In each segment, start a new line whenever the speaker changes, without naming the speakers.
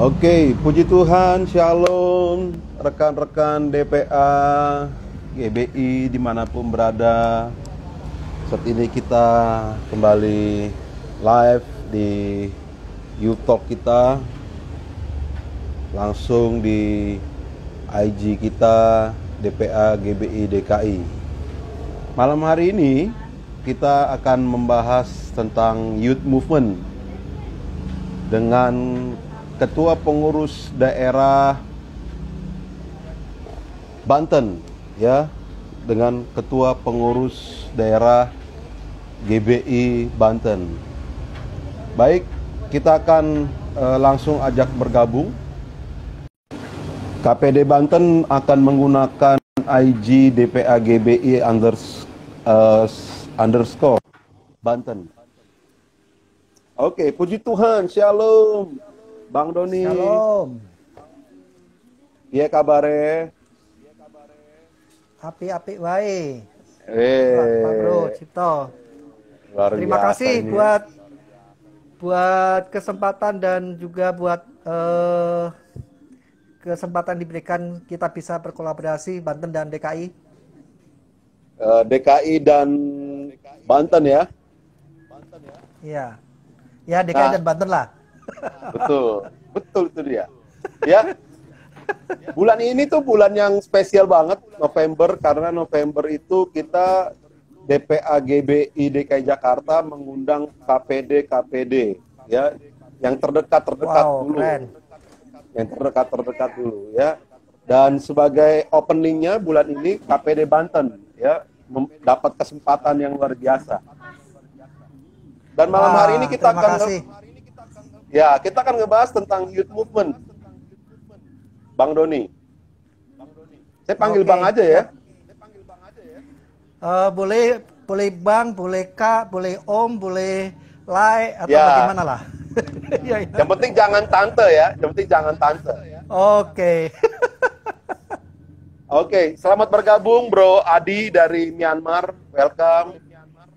Oke, puji Tuhan, Shalom, rekan-rekan DPA, GBI dimanapun berada. Saat ini kita kembali live di YouTube kita, langsung di IG kita DPA GBI DKI. Malam hari ini kita akan membahas tentang Youth Movement dengan Ketua Pengurus Daerah Banten, ya, dengan Ketua Pengurus Daerah GBI Banten. Baik, kita akan langsung ajak bergabung. KPD Banten akan menggunakan IG DPA GBI underscore Banten. Oke, puji Tuhan, Shalom. Bang Doni.
Shalom.
Iya kabare.
Api-api wae. Pak Bro Cipto. Terima kasih ini. buat kesempatan dan juga buat kesempatan diberikan kita bisa berkolaborasi Banten dan DKI.
DKI dan Banten ya.
Iya. Ya DKI dan Banten lah.
Betul itu dia. Ya. Bulan ini tuh bulan yang spesial banget, November, karena November itu kita DPA GBI DKI Jakarta mengundang KPD ya, yang terdekat dulu.
Keren.
Yang terdekat dulu ya. Dan sebagai openingnya bulan ini KPD Banten ya dapat kesempatan yang luar biasa. Dan malam hari ini kita akan ngebahas tentang Youth Movement. Bang Doni. Saya panggil Bang aja ya.
Boleh Bang, boleh Kak, boleh Om, boleh Lai atau bagaimana lah.
Yang penting jangan tante ya.
Oke.
Oke, selamat bergabung Bro Adi dari Myanmar. Welcome.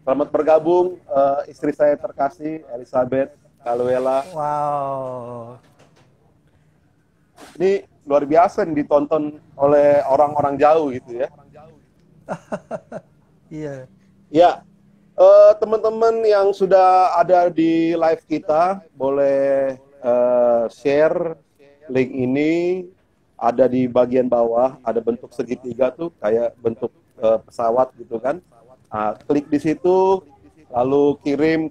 Selamat bergabung istri saya terkasih Elizabeth Kaluela.
Wow.
Ini luar biasa nih ditonton oleh orang-orang jauh gitu ya.
Iya.
Ya, teman-teman yang sudah ada di live kita boleh share link ini. Ada di bagian bawah, ada bentuk segitiga tuh kayak bentuk pesawat gitu kan. Klik di situ. Lalu kirim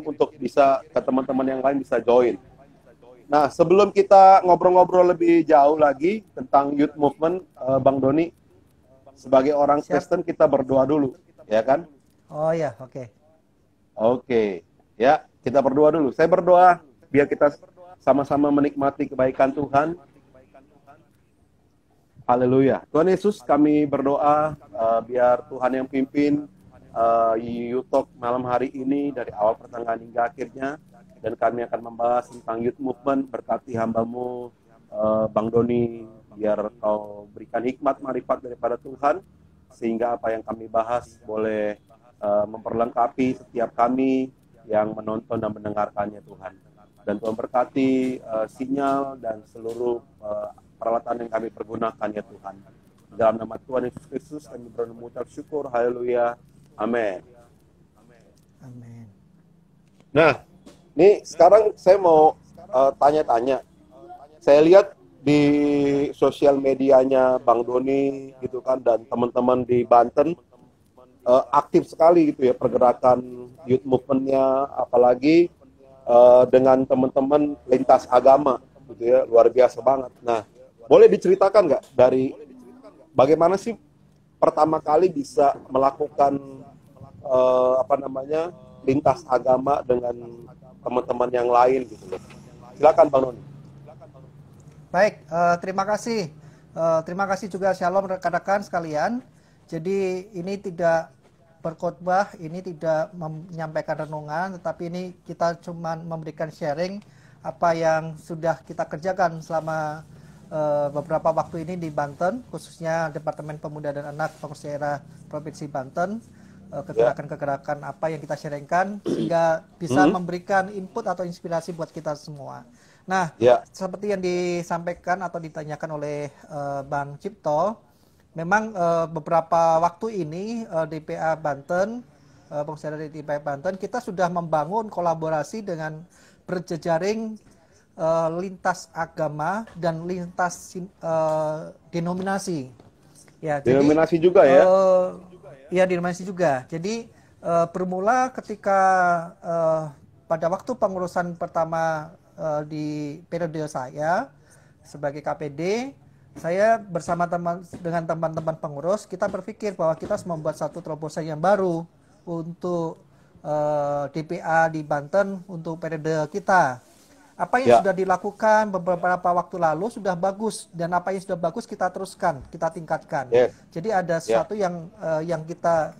untuk bisa ke teman-teman yang lain bisa join. Nah, sebelum kita ngobrol-ngobrol lebih jauh lagi tentang Youth Movement, Bang Doni, sebagai orang Kristen kita berdoa dulu, ya kan?
Oh ya, oke.
Oke, ya kita berdoa dulu. Saya berdoa biar kita sama-sama menikmati kebaikan Tuhan. Haleluya. Tuhan Yesus, kami berdoa biar Tuhan yang pimpin YouTube malam hari ini dari awal pertengahan hingga akhirnya, dan kami akan membahas tentang Youth Movement. Berkati hambamu Bang Doni, biar kau berikan hikmat marifat daripada Tuhan, sehingga apa yang kami bahas boleh memperlengkapi setiap kami yang menonton dan mendengarkannya Tuhan. Dan Tuhan berkati sinyal dan seluruh peralatan yang kami pergunakan ya Tuhan. Dalam nama Tuhan Yesus Kristus kami mengucap syukur. Haleluya. Amin.
Amin.
Nah, ini sekarang saya mau tanya-tanya. Saya lihat di sosial medianya Bang Doni gitu kan, dan teman-teman di Banten aktif sekali gitu ya pergerakan Youth Movement-nya, apalagi dengan teman-teman lintas agama gitu ya, luar biasa banget. Nah, boleh diceritakan nggak dari bagaimana sih pertama kali bisa melakukan lintas agama dengan teman-teman yang lain gitu loh. Silakan Bang Noni.
Baik, terima kasih. Terima kasih juga Shalom rekan-rekan sekalian. Jadi ini tidak berkhotbah, ini tidak menyampaikan renungan, tetapi ini kita cuma memberikan sharing apa yang sudah kita kerjakan selama beberapa waktu ini di Banten, khususnya Departemen Pemuda dan Anak Pengurus Daerah Provinsi Banten. Kegerakan-kegerakan apa yang kita sharingkan sehingga bisa memberikan input atau inspirasi buat kita semua. Nah,
Ya,
seperti yang disampaikan atau ditanyakan oleh Bang Cipto, memang beberapa waktu ini DPA Banten, Pengurus Daerah DPA Banten, kita sudah membangun kolaborasi dengan berjejaring lintas agama dan lintas denominasi. Ya, jadi
denominasi juga ya.
ya denominasi juga. Jadi bermula ketika eh, pada waktu pengurusan pertama di periode saya sebagai KPD, saya bersama dengan teman-teman pengurus, kita berpikir bahwa kita harus membuat satu terobosan yang baru untuk DPA di Banten untuk periode kita. Apa yang
Ya,
sudah dilakukan beberapa waktu lalu sudah bagus, dan apa yang sudah bagus kita teruskan, kita tingkatkan.
yes,
Jadi ada
ya,
sesuatu yang kita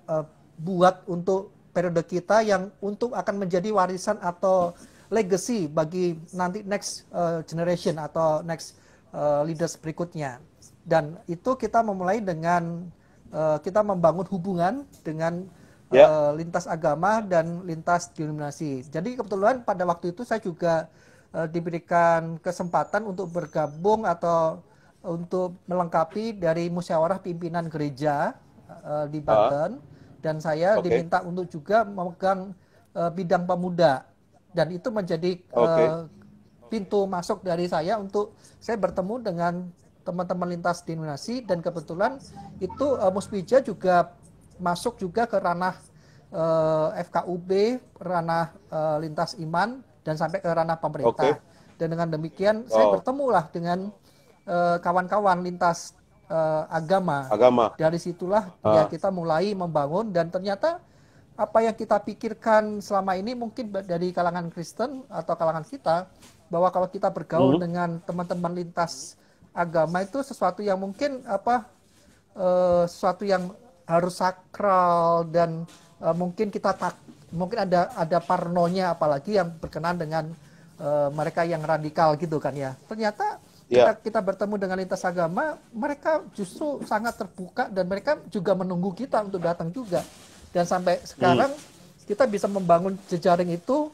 eh, buat untuk periode kita yang untuk akan menjadi warisan atau legacy bagi nanti next generation atau next leaders berikutnya. Dan itu kita memulai dengan kita membangun hubungan dengan
ya,
lintas agama dan lintas denominasi. Jadi kebetulan pada waktu itu saya juga diberikan kesempatan untuk bergabung atau untuk melengkapi dari musyawarah pimpinan gereja di
ah,
Banten, dan saya
oke,
diminta untuk juga memegang bidang pemuda, dan itu menjadi
oke,
pintu masuk dari saya untuk saya bertemu dengan teman-teman lintas denominasi, dan kebetulan itu Muspija juga masuk juga ke ranah FKUB, ranah lintas iman, dan sampai ke ranah
oke,
pemerintah. Dan dengan demikian saya
oh,
bertemulah dengan kawan-kawan lintas agama.
agama,
Dari situlah ya
ah,
kita mulai membangun, dan ternyata apa yang kita pikirkan selama ini mungkin dari kalangan Kristen atau kalangan kita, bahwa kalau kita bergaul
mhm,
dengan teman-teman lintas agama itu sesuatu yang mungkin sesuatu yang harus sakral, dan mungkin kita mungkin ada parnonya, apalagi yang berkenan dengan mereka yang radikal gitu kan ya. Ternyata ketika
ya,
kita bertemu dengan lintas agama, mereka justru sangat terbuka, dan mereka juga menunggu kita untuk datang juga. Dan sampai
hmm,
sekarang kita bisa membangun jejaring itu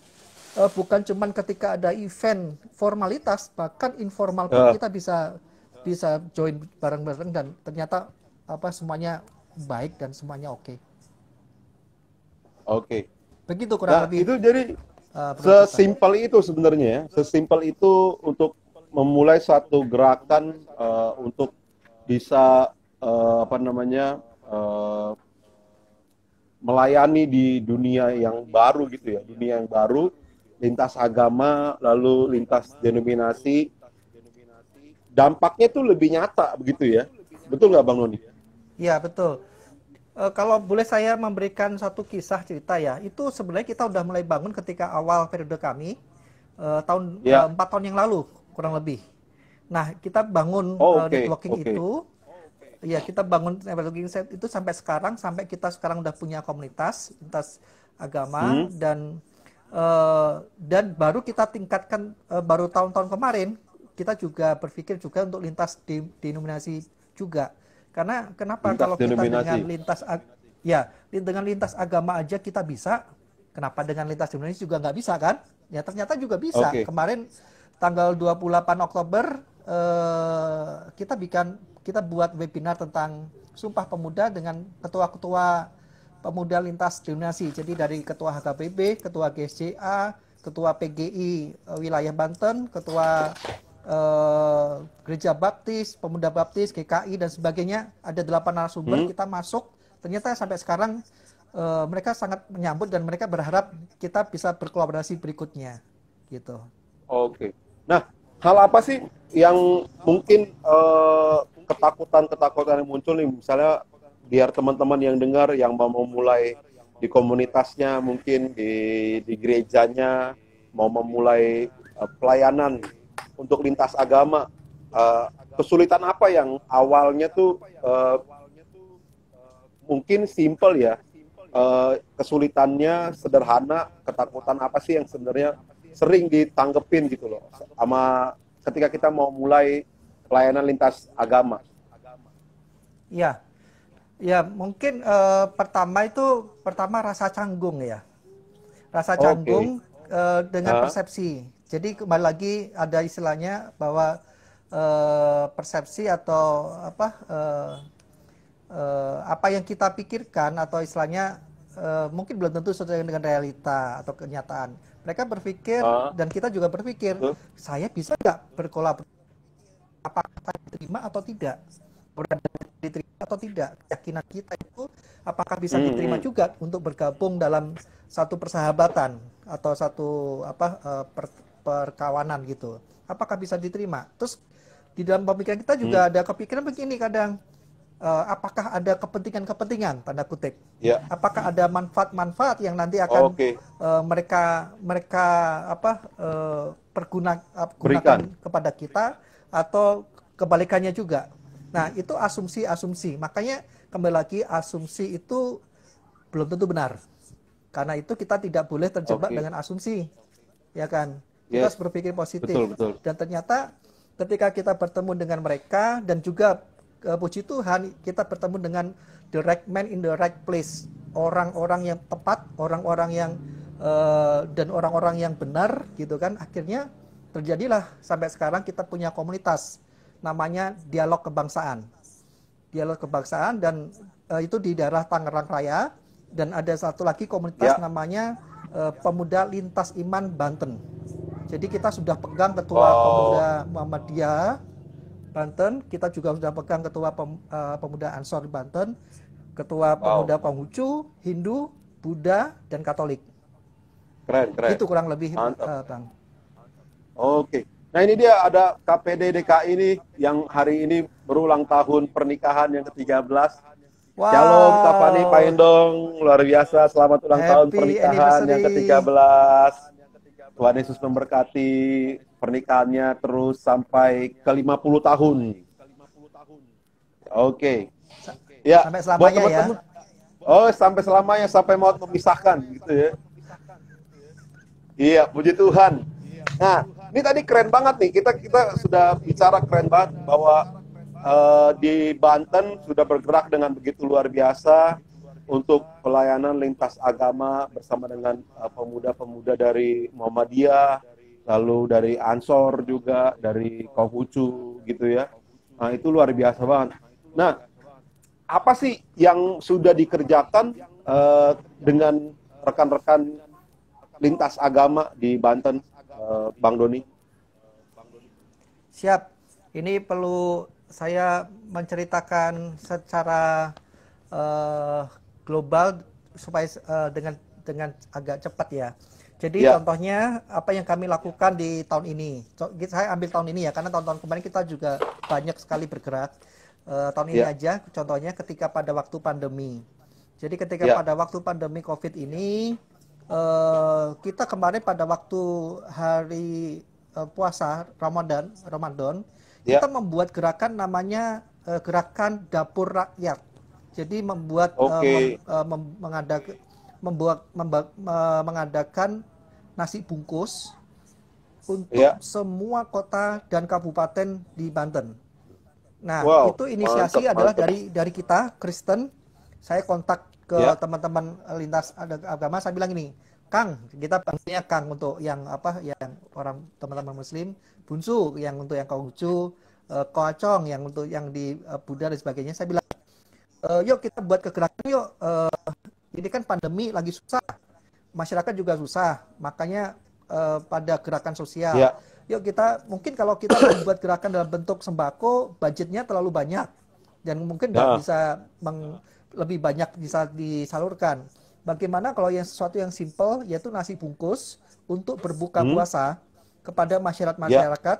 bukan cuma ketika ada event formalitas, bahkan informal pun
ah,
kita bisa bisa join bareng-bareng, dan ternyata semuanya baik dan semuanya oke.
oke.
Begitu kurang
Nah,
lebih
itu jadi
Bro Cipta.
sesimpel itu sebenarnya ya, sesimpel itu untuk memulai suatu gerakan untuk bisa apa namanya melayani di dunia yang baru gitu ya, dunia yang baru, lintas agama, lalu lintas denominasi, dampaknya tuh lebih nyata begitu ya, betul nggak Bang Noni?
Ya, betul. Kalau boleh saya memberikan satu kisah cerita ya, itu sebenarnya kita udah mulai bangun ketika awal periode kami, tahun
Ya,
4 tahun yang lalu kurang lebih. Nah, kita bangun
oh, oke,
networking
oke,
itu, ya kita bangun networking set itu sampai sekarang, sampai kita sekarang udah punya komunitas lintas agama,
hmm,
dan baru kita tingkatkan baru tahun-tahun kemarin kita juga berpikir juga untuk lintas denominasi juga. Karena kenapa
lintas
kalau kita
denominasi,
dengan lintas agama aja kita bisa, kenapa dengan lintas denominasi juga nggak bisa kan? Ya ternyata juga bisa.
oke,
Kemarin tanggal 28 Oktober kita buat webinar tentang Sumpah Pemuda dengan ketua-ketua pemuda lintas denominasi. Jadi dari ketua HKBP, ketua GSJA, ketua PGI wilayah Banten, ketua Gereja Baptis, Pemuda Baptis, GKI dan sebagainya. Ada 8 narasumber
hmm,
kita masuk. Ternyata sampai sekarang mereka sangat menyambut, dan mereka berharap kita bisa berkolaborasi berikutnya. Gitu.
oke. Nah, hal apa sih yang mungkin ketakutan-ketakutan yang muncul nih, misalnya biar teman-teman yang dengar yang mau memulai di komunitasnya, mungkin di gerejanya, mau memulai pelayanan untuk lintas agama, kesulitan apa yang awalnya tuh mungkin simple ya, kesulitannya sederhana, ketakutan apa sih yang sebenarnya sering ditanggepin gitu loh, sama ketika kita mau mulai pelayanan lintas agama.
Ya, ya mungkin pertama rasa canggung ya. Rasa
Oke,
canggung dengan
Ah,
persepsi. Jadi kembali lagi ada istilahnya bahwa persepsi atau apa yang kita pikirkan atau istilahnya mungkin belum tentu sesuai dengan realita atau kenyataan. Mereka berpikir
ah,
dan kita juga berpikir,
betul.
saya bisa nggak berkolaborasi, apakah diterima atau tidak, diterima atau tidak, keyakinan kita itu apakah bisa diterima
Hmm,
juga untuk bergabung dalam satu persahabatan atau satu perkawanan gitu, apakah bisa diterima. Terus di dalam pemikiran kita
hmm,
juga ada kepikiran begini kadang, apakah ada kepentingan-kepentingan tanda kutip,
ya,
apakah ada manfaat-manfaat yang nanti akan
oke,
mereka mereka gunakan
berikan.
kepada kita atau kebalikannya juga. Nah, itu asumsi-asumsi. Makanya kembali lagi asumsi itu belum tentu benar. Karena itu kita tidak boleh terjebak
Oke,
dengan asumsi, ya kan? Kita harus
yes,
berpikir positif.
betul, betul.
Dan ternyata ketika kita bertemu dengan mereka dan juga puji Tuhan kita bertemu dengan the right man in the right place, orang-orang yang tepat, orang-orang yang dan orang-orang yang benar gitu kan. Akhirnya terjadilah sampai sekarang kita punya komunitas namanya Dialog Kebangsaan. Dialog Kebangsaan dan itu di daerah Tangerang Raya, dan ada satu lagi komunitas
Ya,
namanya Pemuda Lintas Iman Banten. Jadi kita sudah pegang ketua
wow,
Pemuda Muhammadiyah Banten, kita juga sudah pegang ketua Pemuda Ansor Banten, ketua
wow,
Pemuda Konghucu, Hindu, Buddha, dan Katolik.
keren, keren,
Itu kurang lebih
mantap.
Bang.
Oke. Nah ini dia ada KPD DKI ini yang hari ini berulang tahun pernikahan yang ke-13. Shalom Kak Fani, Pak
Wow,
Endong, luar biasa. Selamat ulang tahun
happy
pernikahan yang
anniversary.
ke-13. Tuhan Yesus memberkati pernikahannya terus sampai ke 50 tahun. Oke. Ya,
Sampai
buat
selamanya ya.
teman-teman. Oh, sampai selamanya, sampai mau memisahkan gitu ya. Iya, puji Tuhan. Nah, ini tadi keren banget nih. Kita sudah bicara keren banget bahwa di Banten sudah bergerak dengan begitu luar biasa untuk pelayanan lintas agama bersama dengan pemuda-pemuda dari Muhammadiyah, lalu dari Ansor juga, dari Konghucu gitu ya. Nah, itu luar biasa banget. Nah, apa sih yang sudah dikerjakan dengan rekan-rekan lintas agama di Banten, Bang Doni?
Siap. Ini perlu saya menceritakan secara eh, global supaya dengan agak cepat ya. Jadi
Ya,
contohnya apa yang kami lakukan di tahun ini. Saya ambil tahun ini ya, karena tahun-tahun kemarin kita juga banyak sekali bergerak. Tahun ini
ya,
aja, contohnya ketika pada waktu pandemi. Jadi ketika
ya,
pada waktu pandemi COVID ini, kita kemarin pada waktu hari puasa Ramadan, kita
ya.
membuat gerakan namanya gerakan dapur rakyat. Jadi membuat
Oke,
mengadakan nasi bungkus untuk
ya.
semua kota dan kabupaten di Banten. Nah,
Wow,
itu
mantap,
inisiasi adalah
mantap.
dari kita Kristen. Saya kontak ke
Ya,
teman-teman lintas agama, saya bilang ini, Kang, kita panggilnya Kang untuk yang yang orang teman-teman Muslim, Bunsu yang untuk yang Konghucu, Koacong yang untuk yang di Buddha dan sebagainya. Saya bilang, yuk kita buat kegerakan yuk. Ini kan pandemi lagi susah, masyarakat juga susah, makanya pada gerakan sosial.
ya,
Yuk kita mungkin kalau kita membuat gerakan dalam bentuk sembako, budgetnya terlalu banyak dan mungkin nggak
ya.
bisa lebih banyak bisa disalurkan. Bagaimana kalau yang sesuatu yang simple, yaitu nasi bungkus untuk berbuka
Hmm,
puasa kepada
ya.
masyarakat-masyarakat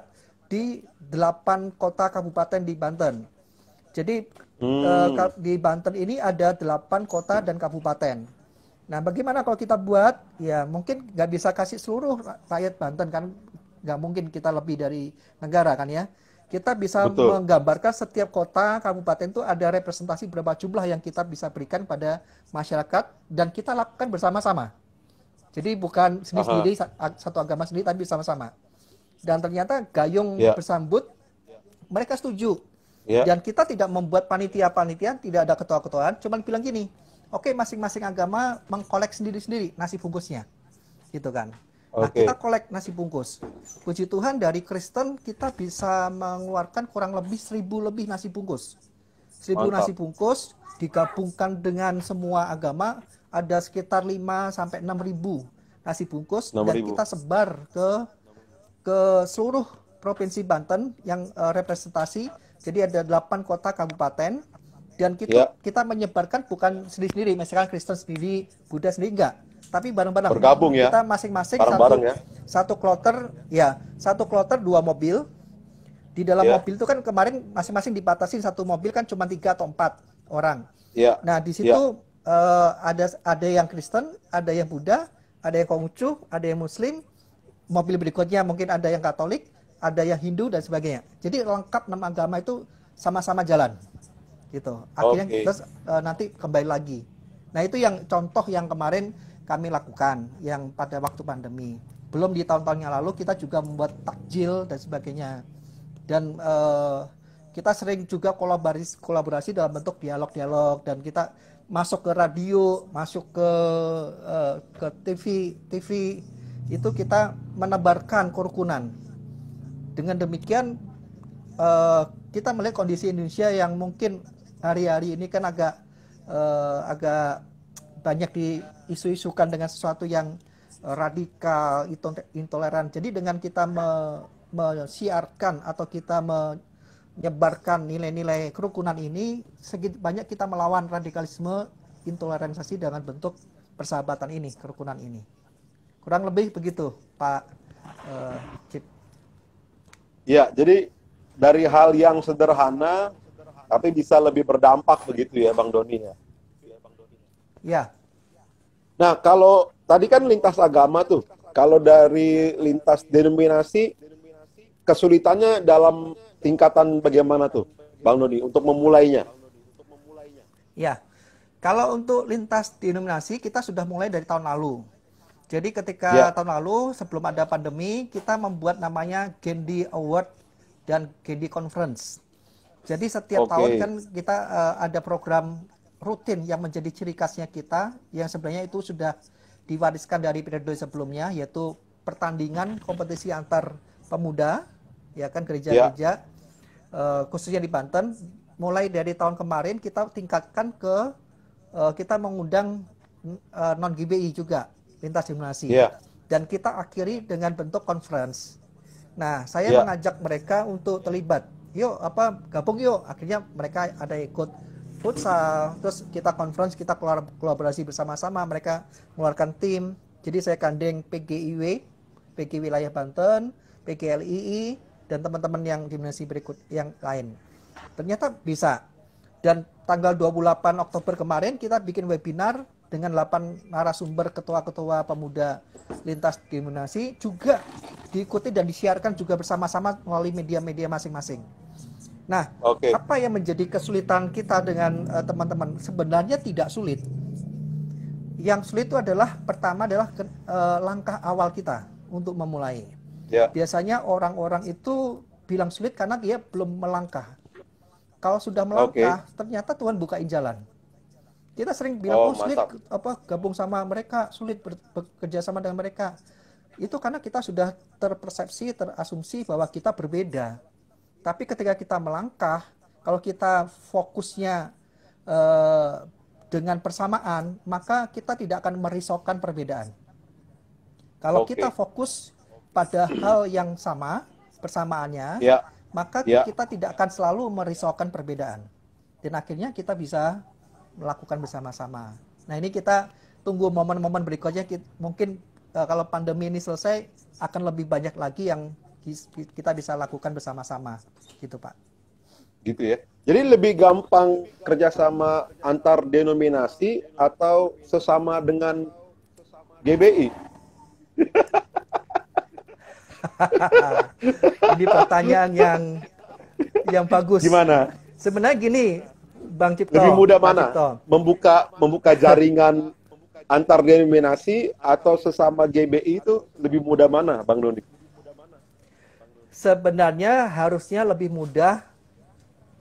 di 8 kota kabupaten di Banten. Jadi
Hmm,
di Banten ini ada 8 kota dan kabupaten. Nah, bagaimana kalau kita buat, ya mungkin nggak bisa kasih seluruh rakyat Banten kan, nggak mungkin kita lebih dari negara kan ya. Kita bisa
betul.
menggambarkan setiap kota, kabupaten itu ada representasi berapa jumlah yang kita bisa berikan pada masyarakat dan kita lakukan bersama-sama. Jadi bukan
Aha,
sendiri-sendiri, satu agama sendiri, tapi bersama-sama. Dan ternyata gayung
ya,
bersambut, mereka setuju.
ya.
Dan kita tidak membuat panitia-panitia, tidak ada ketua-ketuaan, cuman bilang gini, oke, masing-masing agama mengkolek sendiri-sendiri nasi bungkusnya, gitu kan. Nah, kita
Oke.
kolek nasi bungkus. Puji Tuhan dari Kristen kita bisa mengeluarkan kurang lebih 1.000 lebih nasi bungkus. 1.000 nasi
Mantap.
bungkus digabungkan dengan semua agama ada sekitar 5 sampai 6.000 nasi bungkus
enam
dan
ribu
kita sebar ke seluruh provinsi Banten yang representasi. Jadi ada 8 kota kabupaten dan
Ya,
kita menyebarkan bukan sendiri-sendiri, misalkan Kristen sendiri, Buddha sendiri enggak, tapi bareng-bareng.
bergabung ya,
Kita masing-masing
bareng-bareng
satu
ya.
satu kloter, ya, satu kloter 2 mobil. Di dalam
Ya,
mobil itu kan kemarin masing-masing dibatasi satu mobil kan cuma 3 atau 4 orang.
ya,
Nah, di
ya.
situ ada yang Kristen, ada yang Buddha, ada yang Konghucu, ada yang Muslim. Mobil berikutnya mungkin ada yang Katolik, ada yang Hindu dan sebagainya. Jadi lengkap 6 agama itu sama-sama jalan, gitu. Akhirnya
Oke.
terus nanti kembali lagi. Nah, itu yang contoh yang kemarin kami lakukan yang pada waktu pandemi. Belum di tahun-tahun yang lalu kita juga membuat takjil dan sebagainya. Dan kita sering juga kolaborasi dalam bentuk dialog-dialog dan kita masuk ke radio, masuk ke TV itu kita menebarkan kerukunan. Dengan demikian kita melihat kondisi Indonesia yang mungkin hari-hari ini kan agak banyak diisu-isukan dengan sesuatu yang radikal, intoleran. Jadi dengan kita mesiarkan atau kita menyebarkan nilai-nilai kerukunan ini, sedikit banyak kita melawan radikalisme, intoleransi dengan bentuk persahabatan ini, kerukunan ini. Kurang lebih begitu, Pak Cip.
Ya, jadi dari hal yang sederhana tapi bisa lebih berdampak begitu ya, Bang Doni ya.
Ya,
Nah, kalau tadi kan lintas agama tuh, kalau dari lintas denominasi, kesulitannya dalam tingkatan bagaimana tuh, Bang Doni, untuk memulainya?
ya. Kalau untuk lintas denominasi kita sudah mulai dari tahun lalu. Jadi ketika
Ya,
tahun lalu sebelum ada pandemi kita membuat namanya Gendi Award dan Gendi Conference. Jadi setiap tahun
oke.
kan kita ada program rutin yang menjadi ciri khasnya kita yang sebenarnya itu sudah diwariskan dari periode sebelumnya, yaitu pertandingan kompetisi antar pemuda, ya kan,
Ya,
gereja-gereja khususnya di Banten. Mulai dari tahun kemarin kita tingkatkan kita mengundang non GBI juga, lintas denominasi,
ya,
dan kita akhiri dengan bentuk conference. Nah, saya
ya,
mengajak mereka untuk terlibat. Yuk, gabung yuk. Akhirnya mereka ada ikut futsal, terus kita conference, kita kolaborasi bersama-sama. Mereka mengeluarkan tim. Jadi saya gandeng PGIW, PG Wilayah Banten, PGLII, dan teman-teman yang dimensi berikut yang lain. Ternyata bisa. Dan tanggal 28 Oktober kemarin kita bikin webinar dengan 8 narasumber ketua-ketua pemuda lintas denominasi, juga diikuti dan disiarkan juga bersama-sama melalui media-media masing-masing. Nah,
oke,
apa yang menjadi kesulitan kita dengan teman-teman? Sebenarnya tidak sulit. Yang sulit itu adalah pertama adalah langkah awal kita untuk memulai.
ya,
Biasanya orang-orang itu bilang sulit karena dia belum melangkah. Kalau sudah
oke.
melangkah, ternyata Tuhan bukain jalan. Kita sering bilang,
Oh,
oh sulit
mantap.
gabung sama mereka, sulit bekerja sama dengan mereka. Itu karena kita sudah terpersepsi, terasumsi bahwa kita berbeda. Tapi ketika kita melangkah, kalau kita fokusnya eh, dengan persamaan, maka kita tidak akan merisaukan perbedaan. Kalau kita
Oke.
fokus pada hal yang sama, persamaannya,
Ya,
maka
ya.
kita tidak akan selalu merisaukan perbedaan. Dan akhirnya kita bisa melakukan bersama-sama. Nah, ini kita tunggu momen-momen berikutnya. Mungkin kalau pandemi ini selesai, akan lebih banyak lagi yang kita bisa lakukan bersama-sama. Gitu, Pak.
Gitu ya. Jadi lebih gampang kerjasama antar denominasi atau sesama dengan GBI?
Ini pertanyaan yang bagus.
Gimana?
Sebenarnya gini, Bang
Lebih
Cipto,
mudah
Pak
mana?
Cipto.
Membuka jaringan antar denominasi atau sesama GBI itu lebih mudah mana, Bang Doni?
Sebenarnya harusnya lebih mudah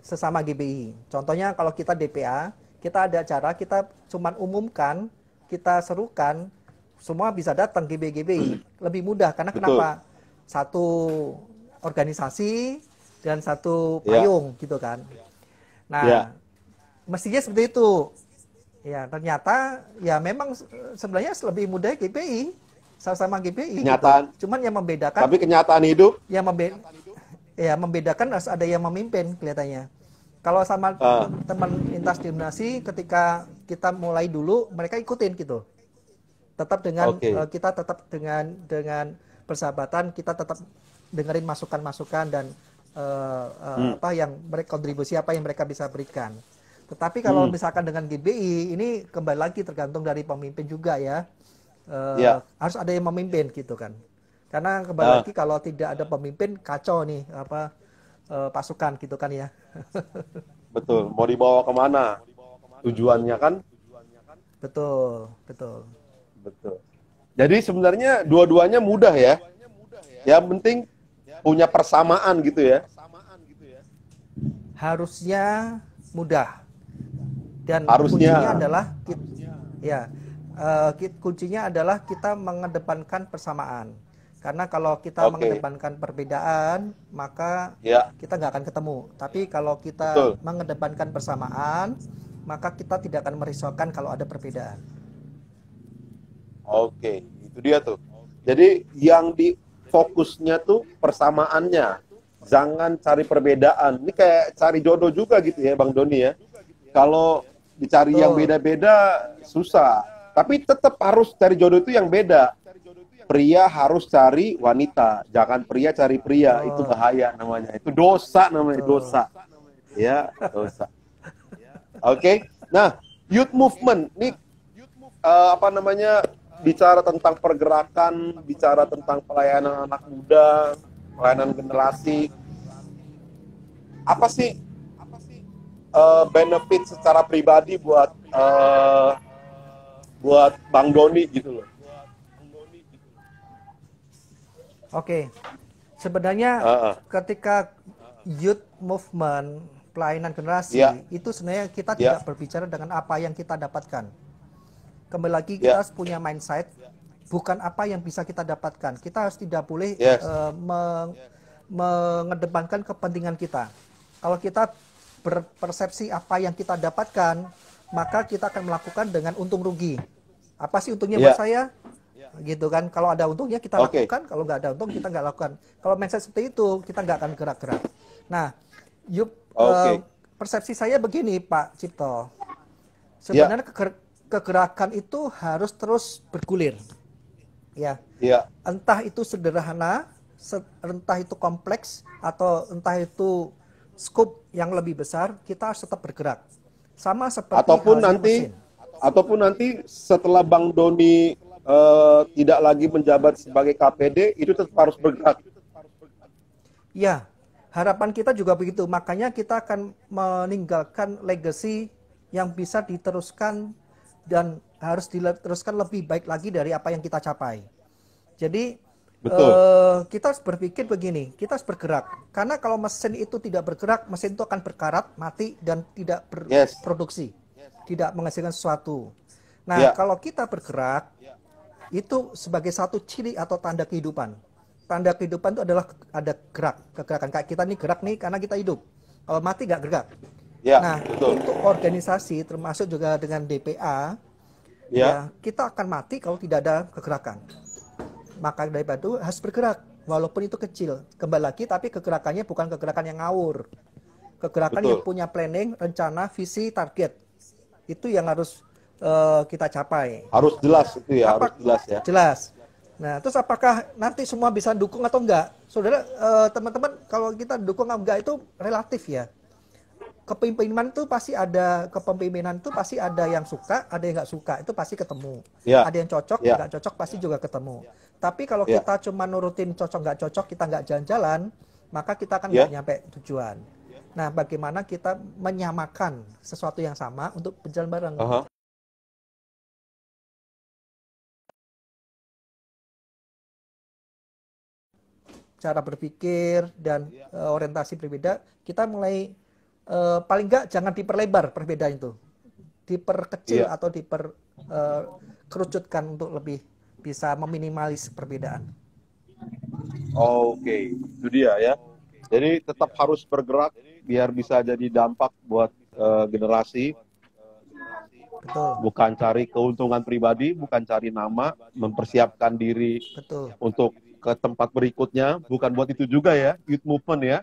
sesama GBI. Contohnya kalau kita DPA, kita ada acara, kita cuman umumkan, kita serukan, semua bisa datang GBI lebih mudah karena
Betul.
kenapa? Satu organisasi dan satu
Ya,
payung gitu kan.
ya.
Nah, mestinya seperti itu. Ya, ternyata ya memang sebenarnya lebih mudah GBI, sama-sama GBI gitu.
Kenyataan,
Cuman yang membedakan,
tapi kenyataan hidup,
yang membedakan harus ada yang memimpin kelihatannya. Kalau sama
ah,
teman lintas denominasi, ketika kita mulai dulu, mereka ikutin gitu. Tetap dengan
oke.
kita tetap dengan persahabatan, kita tetap dengerin masukan-masukan dan
Hmm,
apa yang mereka kontribusi apa yang mereka bisa berikan. Tetapi kalau
hmm,
misalkan dengan GBI ini kembali lagi tergantung dari pemimpin juga ya.
ya,
Harus ada yang memimpin gitu kan. Karena kembali
ah,
lagi kalau tidak ada pemimpin kacau nih apa pasukan gitu kan ya.
betul. Mau dibawa kemana? Tujuannya kan,
Betul, betul.
betul. Jadi sebenarnya dua-duanya mudah ya. Yang penting punya persamaan gitu ya.
Harusnya mudah. Dan kuncinya
Harusnya.
adalah ya kuncinya adalah kita mengedepankan persamaan. Karena kalau kita
Oke.
mengedepankan perbedaan, maka
Ya,
kita nggak akan ketemu. Tapi kalau kita
betul.
mengedepankan persamaan, maka kita tidak akan merisaukan kalau ada perbedaan.
Oke, itu dia tuh. Jadi yang di fokusnya tuh persamaannya. Jangan cari perbedaan. Ini kayak cari jodoh juga gitu ya, Bang Doni ya. Kalau dicari yang
Betul.
beda-beda susah. Tapi tetap harus cari jodoh itu yang beda. Pria harus cari wanita, jangan pria cari pria. Itu
Betul.
bahaya namanya. Itu dosa namanya,
Betul.
dosa. Ya, dosa. Oke. Nah, youth movement ini apa namanya, bicara tentang pergerakan, bicara tentang pelayanan anak muda, pelayanan generasi. Apa sih benefit secara pribadi buat Bang Doni gitu loh?
Oke. Sebenarnya
Heeh.
ketika youth movement pelayanan
Ya,
generasi itu sebenarnya kita
ya,
tidak berbicara dengan apa yang kita dapatkan. Kembali lagi kita
ya,
harus punya mindset bukan apa yang bisa kita dapatkan. Kita harus tidak boleh
yes,
mengedepankan kepentingan kita. Kalau kita berpersepsi apa yang kita dapatkan, maka kita akan melakukan dengan untung rugi. Apa sih untungnya buat
ya,
saya? Gitu kan. Kalau ada untungnya kita
oke,
lakukan, kalau nggak ada untung kita nggak lakukan. Kalau mindset seperti itu, kita nggak akan gerak-gerak. Nah, yuk,
oke,
persepsi saya begini Pak Cipto.
ya,
Sebenarnya kegerakan itu harus terus bergulir. Ya,
ya,
entah itu sederhana, entah itu kompleks, atau entah itu skup yang lebih besar, kita harus tetap bergerak. Sama seperti
ataupun
halnya
nanti,
mesin.
setelah Bang Doni tidak lagi menjabat sebagai KPD, itu tetap harus bergerak.
Ya, harapan kita juga begitu. Makanya kita akan meninggalkan legacy yang bisa diteruskan dan harus diteruskan lebih baik lagi dari apa yang kita capai. Jadi
Betul.
kita harus berpikir begini, kita harus bergerak. Karena kalau mesin itu tidak bergerak, mesin itu akan berkarat, mati, dan tidak
Yes.
berproduksi. Tidak menghasilkan sesuatu. Nah,
Ya,
kalau kita bergerak, itu sebagai satu ciri atau tanda kehidupan. Tanda kehidupan itu adalah ada gerak, kegerakan. Kayak kita nih gerak nih karena kita hidup. Kalau mati nggak gerak.
ya,
Nah,
betul.
untuk organisasi termasuk juga dengan DPA,
Ya,
ya kita akan mati kalau tidak ada kegerakan. Maka daripada itu harus bergerak, walaupun itu kecil. Kembali lagi, tapi kegerakannya bukan kegerakan yang ngawur. Kegerakan yang
betul.
punya planning, rencana, visi, target. Itu yang harus kita capai.
Harus jelas itu ya, harus
Apa
jelas ya.
jelas. Nah, terus apakah nanti semua bisa dukung atau enggak? Saudara, teman-teman, kalau kita dukung atau enggak itu relatif ya. Kepemimpinan itu pasti ada yang suka, ada yang nggak suka, itu pasti ketemu.
Ya,
Ada yang cocok,
ya,
nggak cocok pasti juga ketemu. Tapi kalau
ya,
kita cuma nurutin cocok nggak cocok, kita nggak jalan-jalan, maka kita akan nggak
ya.
nyampe tujuan. Nah, bagaimana kita menyamakan sesuatu yang sama untuk berjalan bareng?
Aha.
Cara berpikir dan orientasi berbeda, kita mulai paling nggak jangan diperlebar perbedaan itu, diperkecil
Iya,
atau diperkerucutkan untuk lebih bisa meminimalis perbedaan.
Oke, itu dia ya. Jadi tetap harus bergerak biar bisa jadi dampak buat generasi,
Betul,
bukan cari keuntungan pribadi, bukan cari nama, mempersiapkan diri
betul.
untuk ke tempat berikutnya, bukan buat itu juga ya, youth movement ya.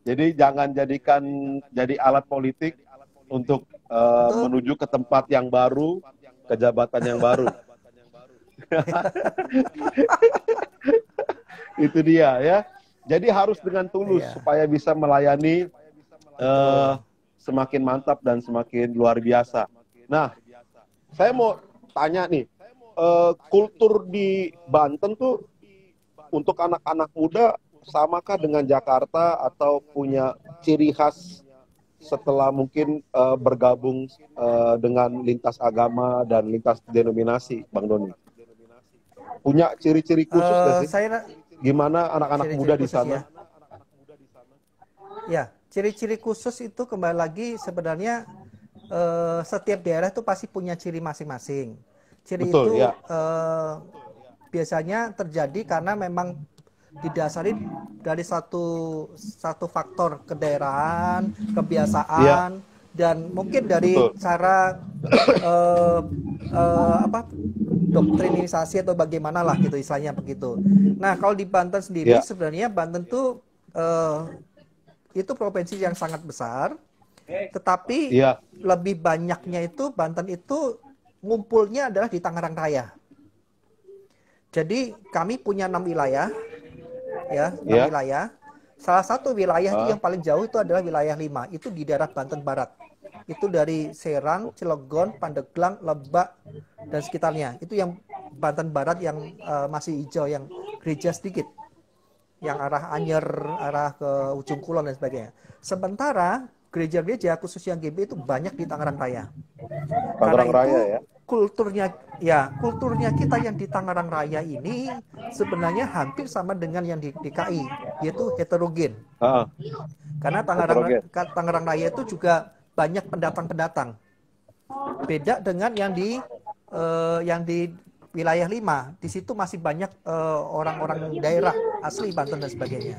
Jadi jangan jadikan jadi alat politik untuk
Betul.
menuju ke tempat yang baru, ke jabatan yang baru. Itu dia ya. Jadi harus dengan tulus
Iya,
supaya bisa melayani eh,
betul.
semakin mantap dan semakin luar biasa. Nah, saya mau tanya nih, kultur di Banten tuh untuk anak-anak muda samakah dengan Jakarta atau punya ciri khas setelah mungkin bergabung dengan lintas agama dan lintas denominasi, Bang Doni? Punya ciri-ciri khusus gak sih?
Saya
Gimana anak-anak
ciri-ciri
muda di
khusus
sana?
ya. Ya, ciri-ciri khusus itu kembali lagi sebenarnya setiap daerah itu pasti punya ciri masing-masing. Ciri
Betul,
itu
ya.
biasanya terjadi karena memang didasari dari satu faktor kedaerahan,
Iya,
kebiasaan, dan mungkin dari
betul.
cara eh, apa doktrinisasi atau bagaimana lah gitu istilahnya begitu. Nah kalau di Banten sendiri
Iya,
sebenarnya Banten tuh itu provinsi yang sangat besar, tetapi
iya.
lebih banyaknya itu Banten itu ngumpulnya adalah di Tangerang Raya. Jadi kami punya 6 wilayah, ya 6
Iya.
wilayah. Salah satu wilayah itu
Ah,
yang paling jauh itu adalah wilayah 5, itu di daerah Banten Barat. Itu dari Serang, Cilegon, Pandeglang, Lebak, dan sekitarnya. Itu yang Banten Barat yang masih hijau, yang gereja sedikit, yang arah Anyer, arah ke ujung Kulon dan sebagainya. Sementara gereja-gereja khusus yang GB itu banyak di Tangerang Raya. Karena
Tangerang Raya
itu
ya.
kulturnya kita yang di Tangerang Raya ini sebenarnya hampir sama dengan yang di DKI, yaitu heterogen.
Ah,
Karena
heterogen.
Tangerang Raya itu juga banyak pendatang-pendatang. Beda dengan yang di wilayah 5, di situ masih banyak orang-orang daerah asli Banten dan sebagainya.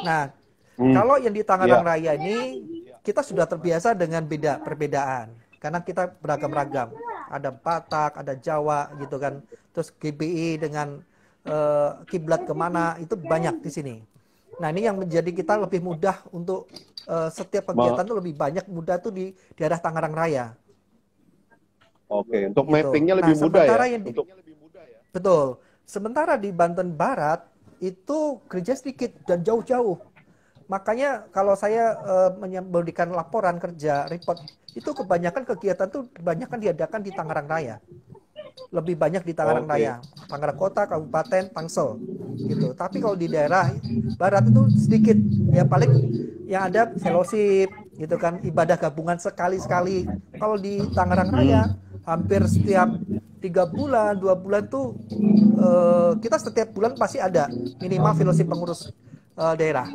Nah,
Hmm,
kalau yang di Tangerang
iya.
Raya ini kita sudah terbiasa dengan perbedaan karena kita beragam-ragam. Ada Batak, ada Jawa gitu kan. Terus GBI dengan kiblat kemana itu banyak di sini. Nah, ini yang menjadi kita lebih mudah untuk setiap
Ma-
kegiatan itu lebih banyak mudah tuh di daerah Tangerang Raya
Oke, untuk
gitu.
mappingnya
Nah,
lebih mudah ya.
sementara yang di
Untuk
betul. Sementara di Banten Barat itu gereja sedikit dan jauh-jauh. Makanya kalau saya memberikan laporan kerja, report, itu kebanyakan kegiatan tuh kebanyakan diadakan di Tangerang Raya. Lebih banyak di Tangerang
oke.
Raya, Tangerang Kota, Kabupaten, Tangsel, gitu. Tapi kalau di daerah barat itu sedikit, ya paling yang ada fellowship, gitu kan, ibadah gabungan sekali-sekali. Kalau di Tangerang Raya,
Hmm,
hampir setiap 3 bulan, 2 bulan tuh kita setiap bulan pasti ada minimal fellowship pengurus daerah.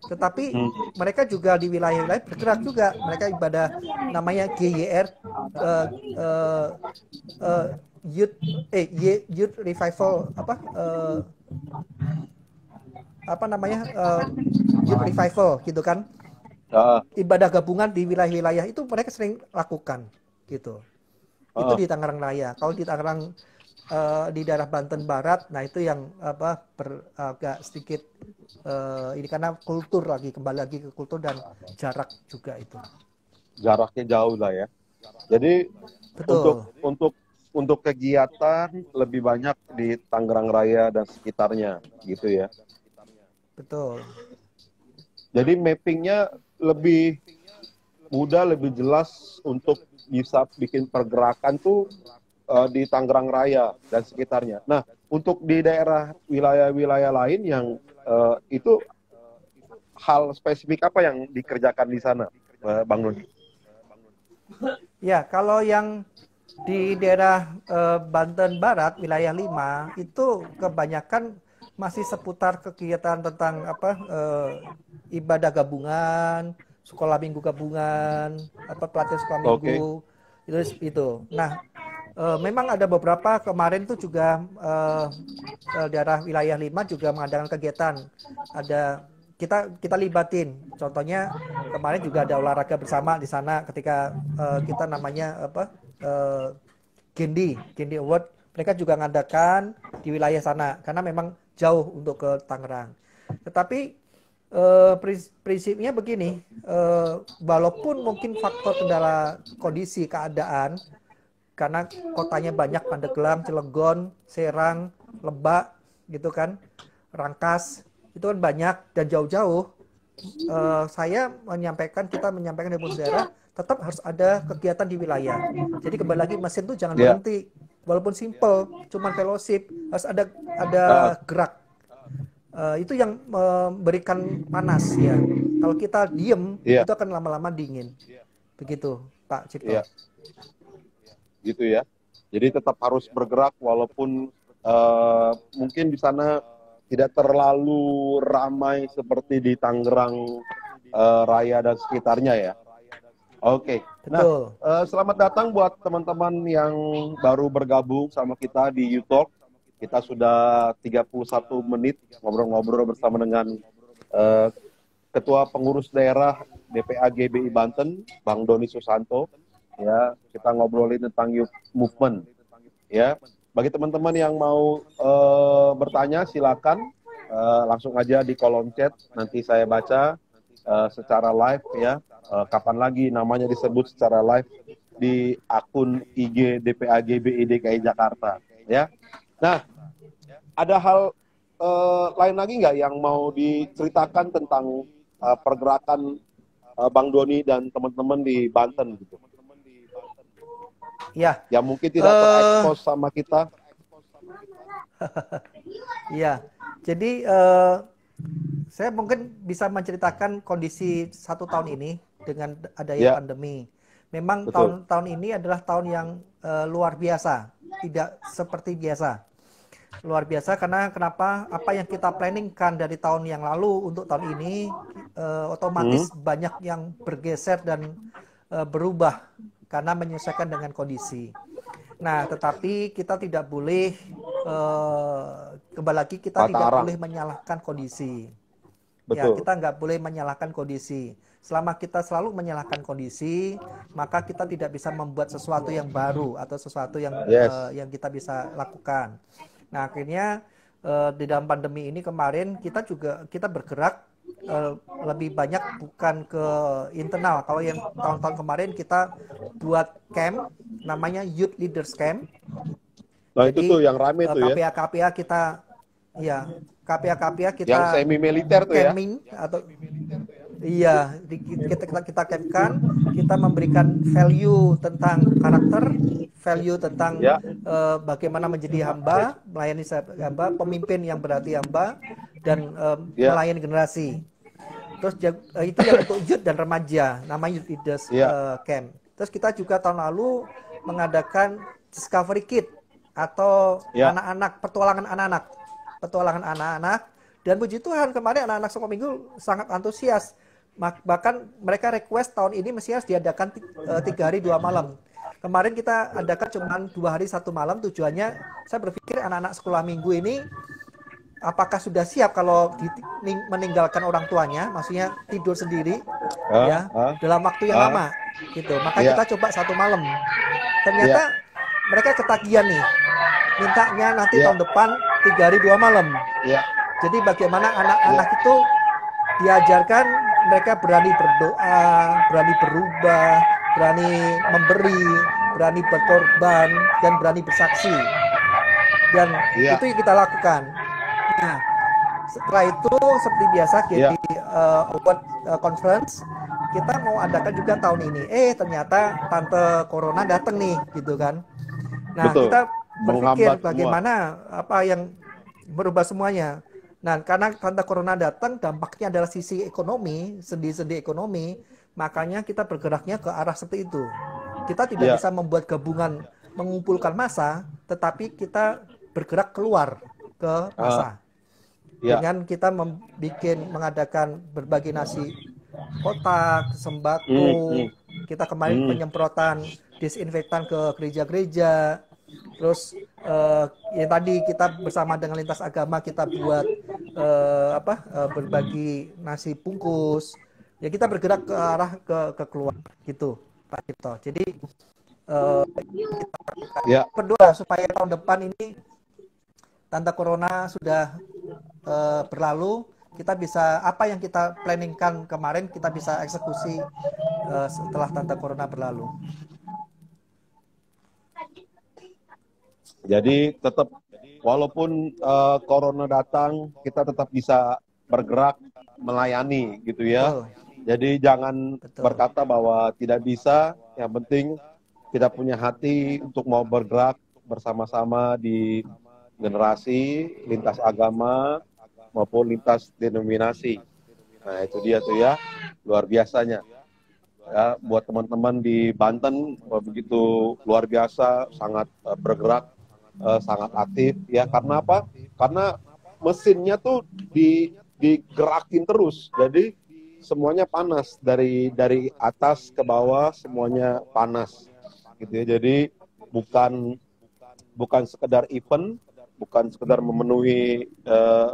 Tetapi
hmm.
mereka juga di wilayah-wilayah bergerak juga. Mereka ibadah namanya GYR, uh, uh, uh, Youth Youth Revival apa namanya Youth Revival gitu kan.
Ah,
Ibadah gabungan di wilayah-wilayah itu mereka sering lakukan gitu. Itu
ah.
di Tangerang Raya. Kalau di Tangerang di daerah Banten Barat, nah itu yang agak sedikit ini karena kultur lagi, kembali lagi ke kultur dan jarak juga itu.
Jaraknya jauh lah ya. Jadi untuk
Betul,
untuk untuk kegiatan lebih banyak di Tangerang Raya dan sekitarnya gitu ya.
betul.
Jadi mappingnya lebih mudah, lebih jelas untuk bisa bikin pergerakan tuh di Tangerang Raya dan sekitarnya. Nah, untuk di daerah wilayah-wilayah lain yang itu hal spesifik apa yang dikerjakan di sana, Bang Nudi?
Ya, kalau yang di daerah Banten Barat, wilayah 5 itu kebanyakan masih seputar kegiatan tentang ibadah gabungan, sekolah minggu gabungan, pelatihan sekolah
Oke.
minggu, itu. Nah, memang ada beberapa kemarin tuh juga daerah wilayah 5 juga mengadakan kegiatan. Ada kita libatin. Contohnya kemarin juga ada olahraga bersama di sana ketika kita namanya apa? Gendi Award. Mereka juga ngadakan di wilayah sana karena memang jauh untuk ke Tangerang. Tetapi prinsipnya begini, walaupun mungkin faktor kendala kondisi keadaan karena kotanya banyak, Pandeglang, Cilegon, Serang, Lebak gitu kan, Rangkas, itu kan banyak dan jauh-jauh. Kita menyampaikan dari pemerintah daerah tetap harus ada kegiatan di wilayah. Jadi kembali lagi mesin tuh jangan
Ya.
berhenti, walaupun simple, cuman fellowship, harus ada gerak. Itu yang memberikan panas ya. Kalau kita diem,
Iya.
itu akan lama-lama dingin. Begitu, Pak Cipto.
Iya. Gitu ya. Jadi tetap harus bergerak walaupun mungkin di sana tidak terlalu ramai seperti di Tangerang Raya dan sekitarnya ya. Oke. Nah,
Betul.
selamat datang buat teman-teman yang baru bergabung sama kita di YouTube. Kita sudah 31 menit ngobrol-ngobrol bersama dengan Ketua Pengurus Daerah DPA GBI Banten, Bang Doni Susanto. Ya, kita ngobrolin tentang youth movement. Ya, bagi teman-teman yang mau bertanya, silakan langsung aja di kolom chat. Nanti saya baca secara live ya. Kapan lagi namanya disebut secara live di akun IG DPA GBI DKI Jakarta. Ya. Nah, ada hal lain lagi nggak yang mau diceritakan tentang pergerakan Bang Doni dan teman-teman di Banten gitu?
Ya.
Yang mungkin tidak terekspos sama kita.
Iya. Jadi saya mungkin bisa menceritakan kondisi 1 tahun ini dengan adanya pandemi. Memang tahun ini adalah tahun yang luar biasa, tidak seperti biasa. Luar biasa karena kenapa? Apa yang kita planningkan dari tahun yang lalu untuk tahun ini otomatis banyak yang bergeser dan berubah karena menyesuaikan dengan kondisi. Nah, tetapi kita tidak boleh kembali lagi kita tidak boleh menyalahkan kondisi.
Betul.
Ya, kita nggak boleh menyalahkan kondisi. Selama kita selalu menyalahkan kondisi, maka kita tidak bisa membuat sesuatu yang baru atau sesuatu yang yang kita bisa lakukan. Nah, akhirnya di dalam pandemi ini kemarin kita bergerak lebih banyak bukan ke internal. Kalau yang tahun-tahun kemarin kita buat camp namanya Youth Leaders Camp.
Nah,
jadi,
itu tuh yang rame tuh ya.
KPA kita ya, KPA kita
yang semi militer tuh ya.
Atau iya, kita campkan, kita memberikan value tentang karakter, value tentang bagaimana menjadi hamba, melayani hamba, pemimpin yang berarti hamba, dan melayani generasi. Terus itu yang untuk youth dan remaja, namanya Youth Leaders Camp. Terus kita juga tahun lalu mengadakan Discovery Kit atau anak-anak, petualangan anak-anak. Dan puji Tuhan kemarin anak-anak sekolah minggu sangat antusias. Bahkan mereka request tahun ini mestinya harus diadakan 3 hari 2 malam. Kemarin kita adakan cuma 2 hari 1 malam. Tujuannya saya berpikir anak-anak sekolah minggu ini apakah sudah siap kalau meninggalkan orang tuanya, maksudnya tidur sendiri dalam waktu yang lama gitu. Maka kita coba 1 malam. Ternyata mereka ketagihan nih. Mintanya nanti tahun depan 3 hari 2 malam. Jadi bagaimana anak-anak itu diajarkan mereka berani berdoa, berani berubah, berani memberi, berani berkorban, dan berani bersaksi. Dan itu yang kita lakukan. Nah, setelah itu seperti biasa di Award Conference kita mau adakan juga tahun ini. Ternyata Tante Corona datang nih, gitu kan. Nah, kita berpikir bagaimana apa yang berubah semuanya. Nah, karena Tante Corona datang, dampaknya adalah sisi ekonomi, sendi-sendi ekonomi, makanya kita bergeraknya ke arah seperti itu. Kita tidak bisa membuat gabungan mengumpulkan massa, tetapi kita bergerak keluar ke massa. Dengan kita mengadakan berbagi nasi kotak, sembako, kita kemarin penyemprotan disinfektan ke gereja-gereja, Terus yang tadi kita bersama dengan lintas agama kita buat berbagi nasi bungkus. Ya kita bergerak ke arah ke keluar gitu, Pak Cipto. Jadi
Ya,
berdoa supaya tahun depan ini tanda corona sudah berlalu, kita bisa apa yang kita planningkan kemarin kita bisa eksekusi setelah tanda corona berlalu.
jadi tetap walaupun corona datang, kita tetap bisa bergerak melayani gitu ya.
Betul,
Jadi jangan
betul.
berkata bahwa tidak bisa, yang penting kita punya hati untuk mau bergerak bersama-sama di generasi, lintas agama, maupun lintas denominasi. Nah itu dia tuh ya, luar biasanya. Ya, buat teman-teman di Banten, begitu luar biasa, sangat bergerak, sangat aktif. Ya karena apa? Karena mesinnya tuh digerakin terus, jadi semuanya panas dari atas ke bawah semuanya panas gitu ya. Jadi bukan bukan sekedar event, bukan sekedar memenuhi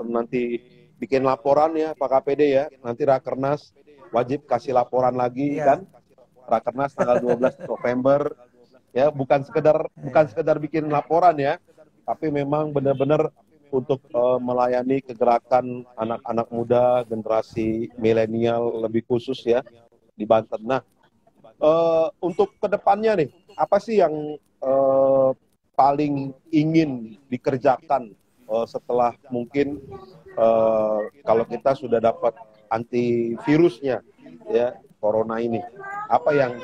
nanti bikin laporan ya Pak KPD ya. Nanti Rakernas wajib kasih laporan lagi
Iya,
kan. Rakernas tanggal 12 November ya, bukan sekedar bikin laporan ya, tapi memang benar-benar untuk melayani kegerakan anak-anak muda generasi milenial lebih khusus ya di Banten. Nah, untuk kedepannya nih, apa sih yang paling ingin dikerjakan setelah mungkin kalau kita sudah dapat antivirusnya ya corona ini, apa yang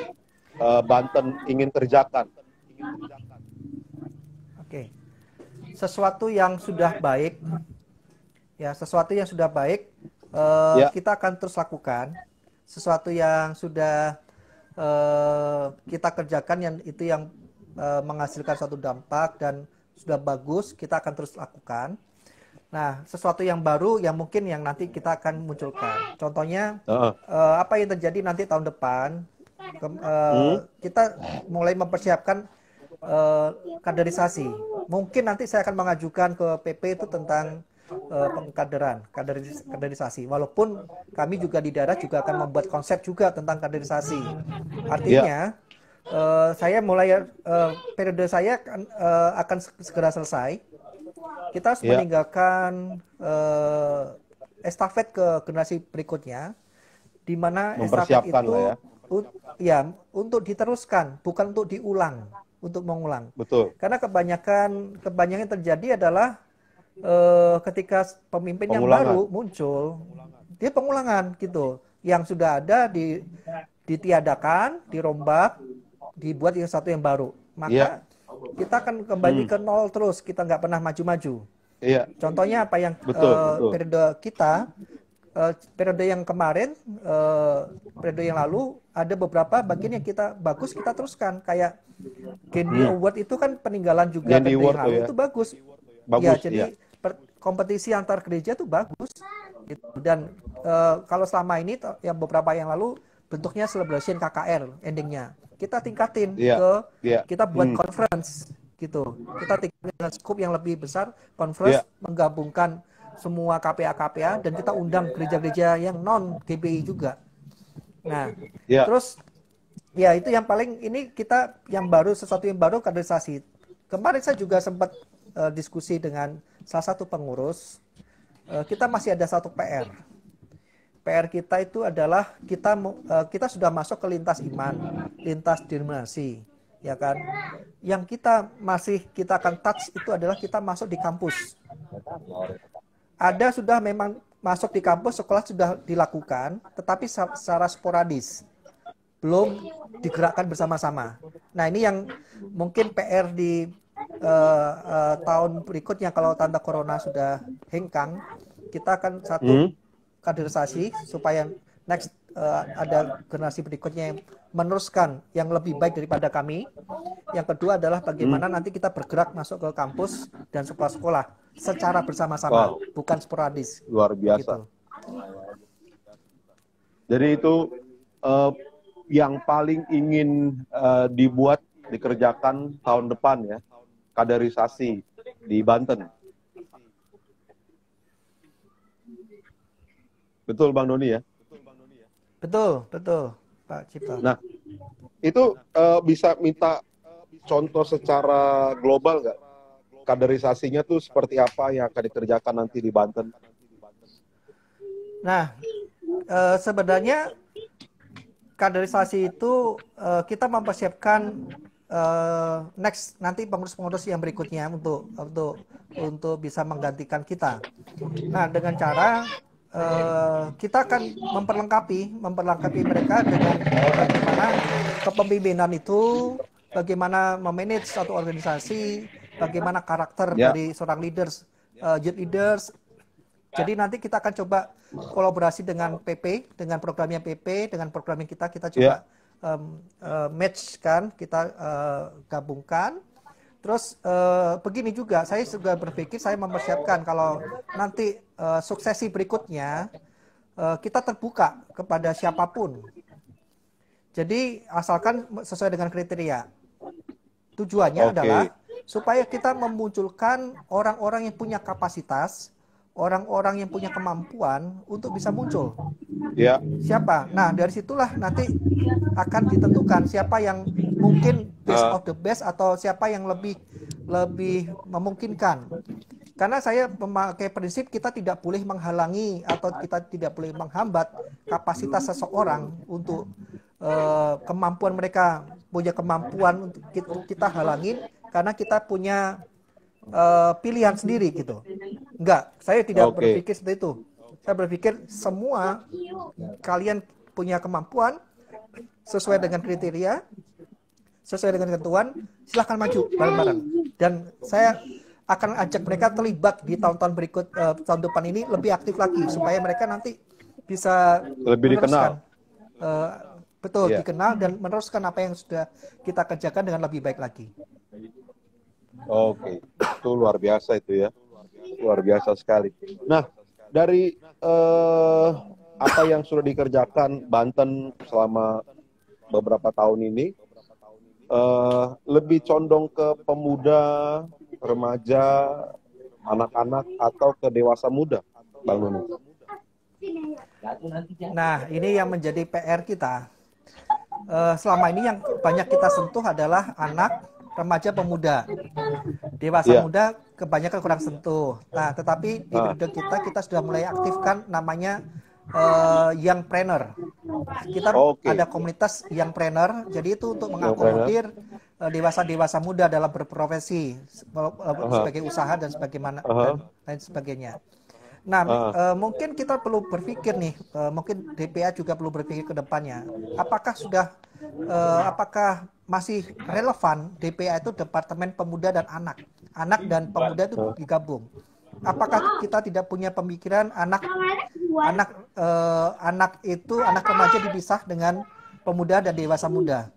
Banten ingin kerjakan?
oke. Sesuatu yang sudah baik, ya sesuatu yang sudah baik
Ya,
kita akan terus lakukan. Sesuatu yang sudah kita kerjakan yang itu yang menghasilkan suatu dampak dan sudah bagus, kita akan terus lakukan. Nah, sesuatu yang baru yang mungkin yang nanti kita akan munculkan. Contohnya apa yang terjadi nanti tahun depan,
hmm,
kita mulai mempersiapkan eh, kaderisasi. Mungkin nanti saya akan mengajukan ke PP itu tentang pengkaderan, kaderisasi. Walaupun kami juga di daerah juga akan membuat konsep juga tentang kaderisasi.
ya,
Artinya saya mulai periode saya akan segera selesai. Kita harus
ya,
meninggalkan estafet ke generasi berikutnya, di mana estafet
mempersiapkan lah ya,
itu ya untuk diteruskan, bukan untuk diulang, untuk mengulang.
betul,
Karena kebanyakan yang terjadi adalah ketika pemimpin yang
pengulangan,
baru muncul, dia pengulangan gitu. Yang sudah ada ditiadakan, dirombak, dibuat yang satu yang baru.
iya,
Maka kita akan kembali
hmm,
ke nol terus, kita nggak pernah maju-maju.
iya,
Contohnya apa yang
betul, betul,
periode kita, periode yang kemarin, periode yang lalu ada beberapa bagian yang kita bagus kita teruskan. Kayak Gandhi
hmm,
Award itu kan peninggalan juga
Gandhi
periode yang
Award tuh
lalu
ya,
itu bagus. Ya,
bagus, ya,
jadi kompetisi antar gereja itu bagus. Gitu. Dan kalau selama ini yang beberapa yang lalu bentuknya celebration KKR endingnya. Kita tingkatin
iya,
ke
iya,
kita buat
hmm,
conference gitu. Kita tingkatin dengan scope yang lebih besar,
iya,
conference menggabungkan semua KPA-KPA dan kita undang gereja-gereja yang non GBI juga. Nah,
iya,
terus ya itu yang paling ini kita yang baru sesuatu yang baru kaderisasi. Kemarin saya juga sempat diskusi dengan salah satu pengurus. Kita masih ada satu PR. PR kita itu adalah kita sudah masuk ke lintas iman, lintas denominasi, ya kan? Yang kita akan touch itu adalah kita masuk di kampus. Ada sudah memang masuk di kampus, sekolah sudah dilakukan, tetapi secara sporadis, belum digerakkan bersama-sama. Nah ini yang mungkin PR di tahun berikutnya kalau tanda corona sudah hengkang, kita akan satu
hmm,
kaderisasi supaya next ada generasi berikutnya yang meneruskan yang lebih baik daripada kami. Yang kedua adalah bagaimana
hmm,
nanti kita bergerak masuk ke kampus dan sekolah-sekolah secara bersama-sama,
wow,
bukan sporadis.
luar biasa.
Begitu.
Jadi itu eh, yang paling ingin dibuat, dikerjakan tahun depan ya. kaderisasi di Banten. Betul Bang Doni ya?
Betul, betul, Pak Cipta.
Nah, itu bisa minta contoh secara global nggak? Kaderisasinya tuh seperti apa yang akan dikerjakan nanti di Banten?
Nah, sebenarnya kaderisasi itu kita mempersiapkan next nanti pengurus-pengurus yang berikutnya untuk bisa menggantikan kita. Nah, dengan cara kita akan memperlengkapi mereka dengan bagaimana kepemimpinan itu, bagaimana memanage satu organisasi, bagaimana karakter dari seorang leaders, youth leaders. Jadi nanti kita akan coba kolaborasi dengan PP, dengan programnya PP, dengan programnya kita coba match kan, kita gabungkan. Terus begini juga, saya juga berpikir saya mempersiapkan kalau nanti suksesi berikutnya kita terbuka kepada siapapun. Jadi asalkan sesuai dengan kriteria. Tujuannya adalah supaya kita memunculkan orang-orang yang punya kapasitas, orang-orang yang punya kemampuan untuk bisa muncul. Siapa? Nah, dari situlah nanti akan ditentukan siapa yang mungkin best of the best atau siapa yang lebih memungkinkan. Karena saya memakai prinsip kita tidak boleh menghalangi atau kita tidak boleh menghambat kapasitas seseorang untuk kemampuan mereka, punya kemampuan untuk kita halangin karena kita punya pilihan sendiri gitu. Enggak, saya tidak berpikir seperti itu. Saya berpikir semua kalian punya kemampuan sesuai dengan kriteria, sesuai dengan ketentuan, silahkan maju bareng-bareng. Dan saya akan ajak mereka terlibat di tahun-tahun berikut, tahun depan ini lebih aktif lagi supaya mereka nanti bisa
lebih dikenal.
Betul, dikenal dan meneruskan apa yang sudah kita kerjakan dengan lebih baik lagi.
Oke, itu luar biasa itu ya, luar biasa sekali. Nah, dari apa yang sudah dikerjakan Banten selama beberapa tahun ini, lebih condong ke pemuda, remaja, anak-anak atau ke dewasa muda, Bang Nuni?
Nah, ini yang menjadi PR kita. Selama ini yang banyak kita sentuh adalah anak, remaja, pemuda. Dewasa muda kebanyakan kurang sentuh. Nah, tetapi di bidang kita sudah mulai aktifkan namanya young trainer. Kita ada komunitas young trainer. Jadi itu untuk mengakomodir dewasa muda dalam berprofesi sebagai usaha dan sebagaimana dan lain sebagainya. Nah, mungkin kita perlu berpikir nih, mungkin DPA juga perlu berpikir ke depannya. Apakah masih relevan DPA itu Departemen Pemuda dan Anak dan pemuda itu digabung? Apakah kita tidak punya pemikiran anak remaja dipisah dengan pemuda dan dewasa muda?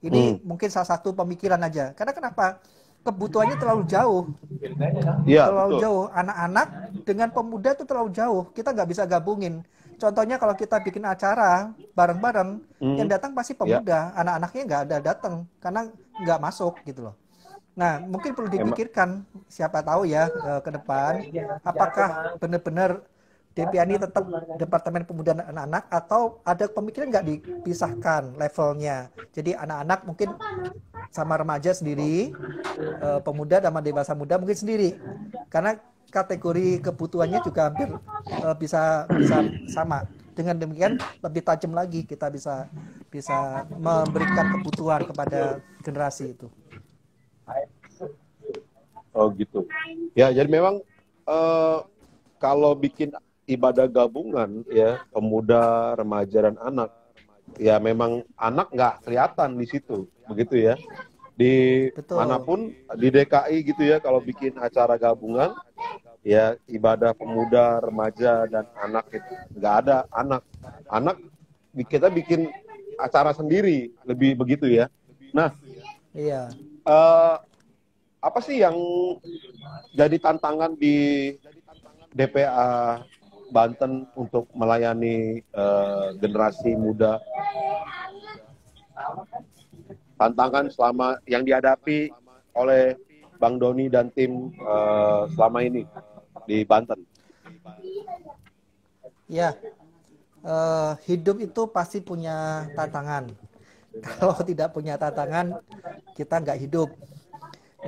Ini mungkin salah satu pemikiran aja. Karena kenapa? Kebutuhannya terlalu jauh. Terlalu jauh. Anak-anak dengan pemuda itu terlalu jauh. Kita nggak bisa gabungin. Contohnya kalau kita bikin acara bareng-bareng, yang datang pasti pemuda. Anak-anaknya nggak ada datang karena nggak masuk gitu loh. Nah, mungkin perlu dipikirkan, siapa tahu ya ke depan, apakah benar-benar DPA ini tetap Departemen Pemuda dan Anak-anak atau ada pemikiran nggak dipisahkan levelnya. Jadi anak-anak mungkin sama remaja sendiri, pemuda sama dewasa muda mungkin sendiri. Karena kategori kebutuhannya juga hampir bisa sama. Dengan demikian lebih tajam lagi kita bisa memberikan kebutuhan kepada generasi itu.
Oh gitu. Ya, jadi memang kalau bikin ibadah gabungan ya, pemuda, remaja dan anak, ya memang anak nggak kelihatan di situ, begitu ya. Di manapun di DKI gitu ya, kalau bikin acara gabungan, ya ibadah pemuda, remaja dan anak itu nggak ada anak. Kita bikin acara sendiri, lebih begitu ya. Nah,
iya.
Apa sih yang jadi tantangan di DPA Banten untuk melayani generasi muda? Tantangan selama yang dihadapi oleh Bang Doni dan tim selama ini di Banten?
Ya, hidup itu pasti punya tantangan. Kalau tidak punya tantangan, kita nggak hidup.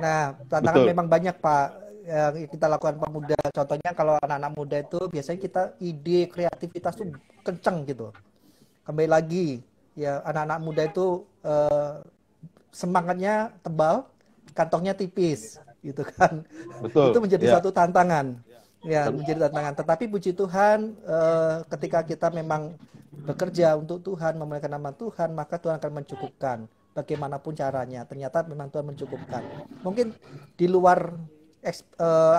Nah, tantangan
Betul.
memang banyak, Pak, yang kita lakukan pemuda. Contohnya kalau anak-anak muda itu biasanya kita ide kreativitas tuh kenceng gitu. Kembali lagi, ya anak-anak muda itu semangatnya tebal, kantongnya tipis, gitu kan. Itu
Betul.
menjadi
Ya.
satu tantangan. Ya, menjadi tantangan. Tetapi puji Tuhan, ketika kita memang bekerja untuk Tuhan, memuliakan nama Tuhan, maka Tuhan akan mencukupkan. Bagaimanapun caranya, ternyata memang Tuhan mencukupkan. Mungkin di luar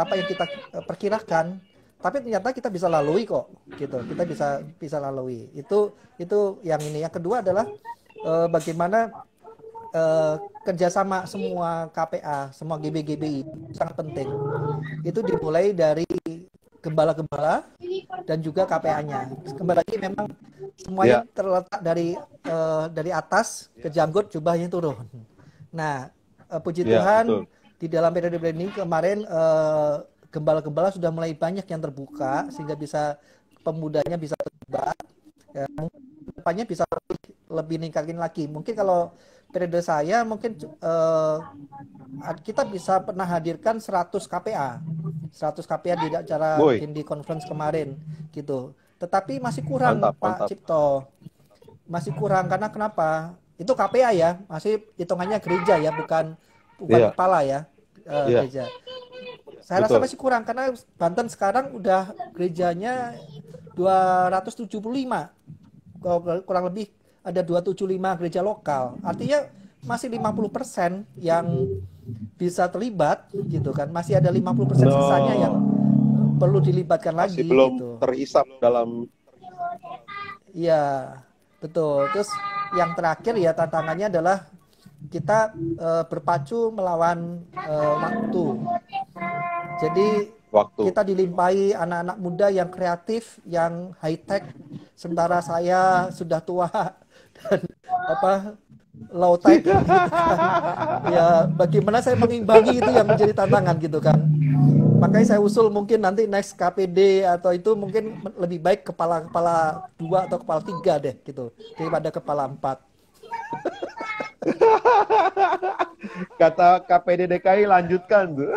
apa yang kita perkirakan, tapi ternyata kita bisa lalui kok, gitu. Kita bisa lalui. Itu yang ini. Yang kedua adalah bagaimana kerjasama semua KPA, semua GB-GBI sangat penting. Itu dimulai dari gembala-gembala dan juga KPA-nya. Kembali lagi memang semuanya
Ya.
terletak dari atas ke janggut, jubahnya turun. Nah, puji
Ya,
Tuhan
betul.
di dalam periode ini kemarin gembala-gembala sudah mulai banyak yang terbuka sehingga bisa pemudanya bisa terlibat. Ya, depannya bisa lebih ningkatin lagi. Mungkin kalau periode saya mungkin kita bisa pernah hadirkan 100 KPA. 100 KPA di acara
Boy,
Indi Conference kemarin gitu. Tetapi masih kurang
mantap,
Pak
mantap.
Cipto. Masih kurang karena kenapa? Itu KPA ya, masih hitungannya gereja ya, bukan
Iya,
kepala ya,
iya,
gereja. Saya rasa
betul.
masih kurang karena Banten sekarang udah gerejanya 275. Kurang lebih ada 275 gereja lokal. Artinya masih 50% yang bisa terlibat gitu kan. Masih ada 50% sisanya yang
No,
perlu dilibatkan
masih
lagi
belum
gitu.
terhisap dalam.
Iya, betul. Terus yang terakhir ya tantangannya adalah kita berpacu melawan waktu. Jadi
Waktu.
kita dilimpahi anak-anak muda yang kreatif, yang high tech, sementara saya sudah tua dan apa low tech gitu kan. Ya bagaimana saya mengimbangi itu yang menjadi tantangan gitu kan. Makanya saya usul mungkin nanti next KPD atau itu mungkin lebih baik kepala-kepala 2 atau kepala 3 deh gitu daripada kepala 4.
Kata KPD DKI lanjutkan tuh.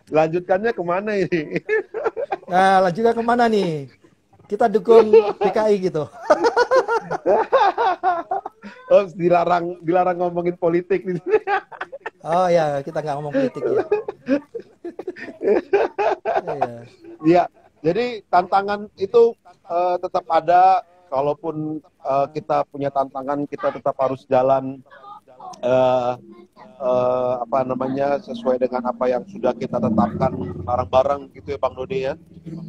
Lanjutkannya kemana ini?
Nah, lanjutnya kemana nih? Kita dukung DKI gitu.
Oh, dilarang ngomongin politik di sini.
Oh ya, kita nggak ngomong politik ya. Iya.
Iya, jadi tantangan itu tetap ada. Kalaupun kita punya tantangan, kita tetap harus jalan eh, apa namanya sesuai dengan apa yang sudah kita tetapkan bareng-bareng gitu ya Bang Doni ya.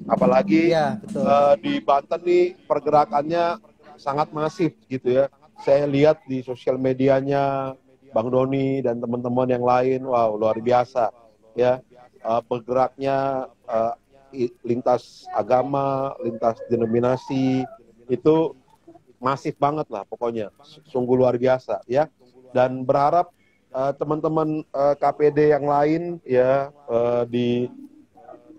Apalagi
Iya, betul.
di Banten nih pergerakannya sangat masif gitu ya. Saya lihat di sosial medianya Bang Doni dan teman-teman yang lain, wow luar biasa ya. Bergeraknya lintas agama, lintas denominasi itu masif banget lah pokoknya, sungguh luar biasa ya. Dan berharap teman-teman KPD yang lain ya di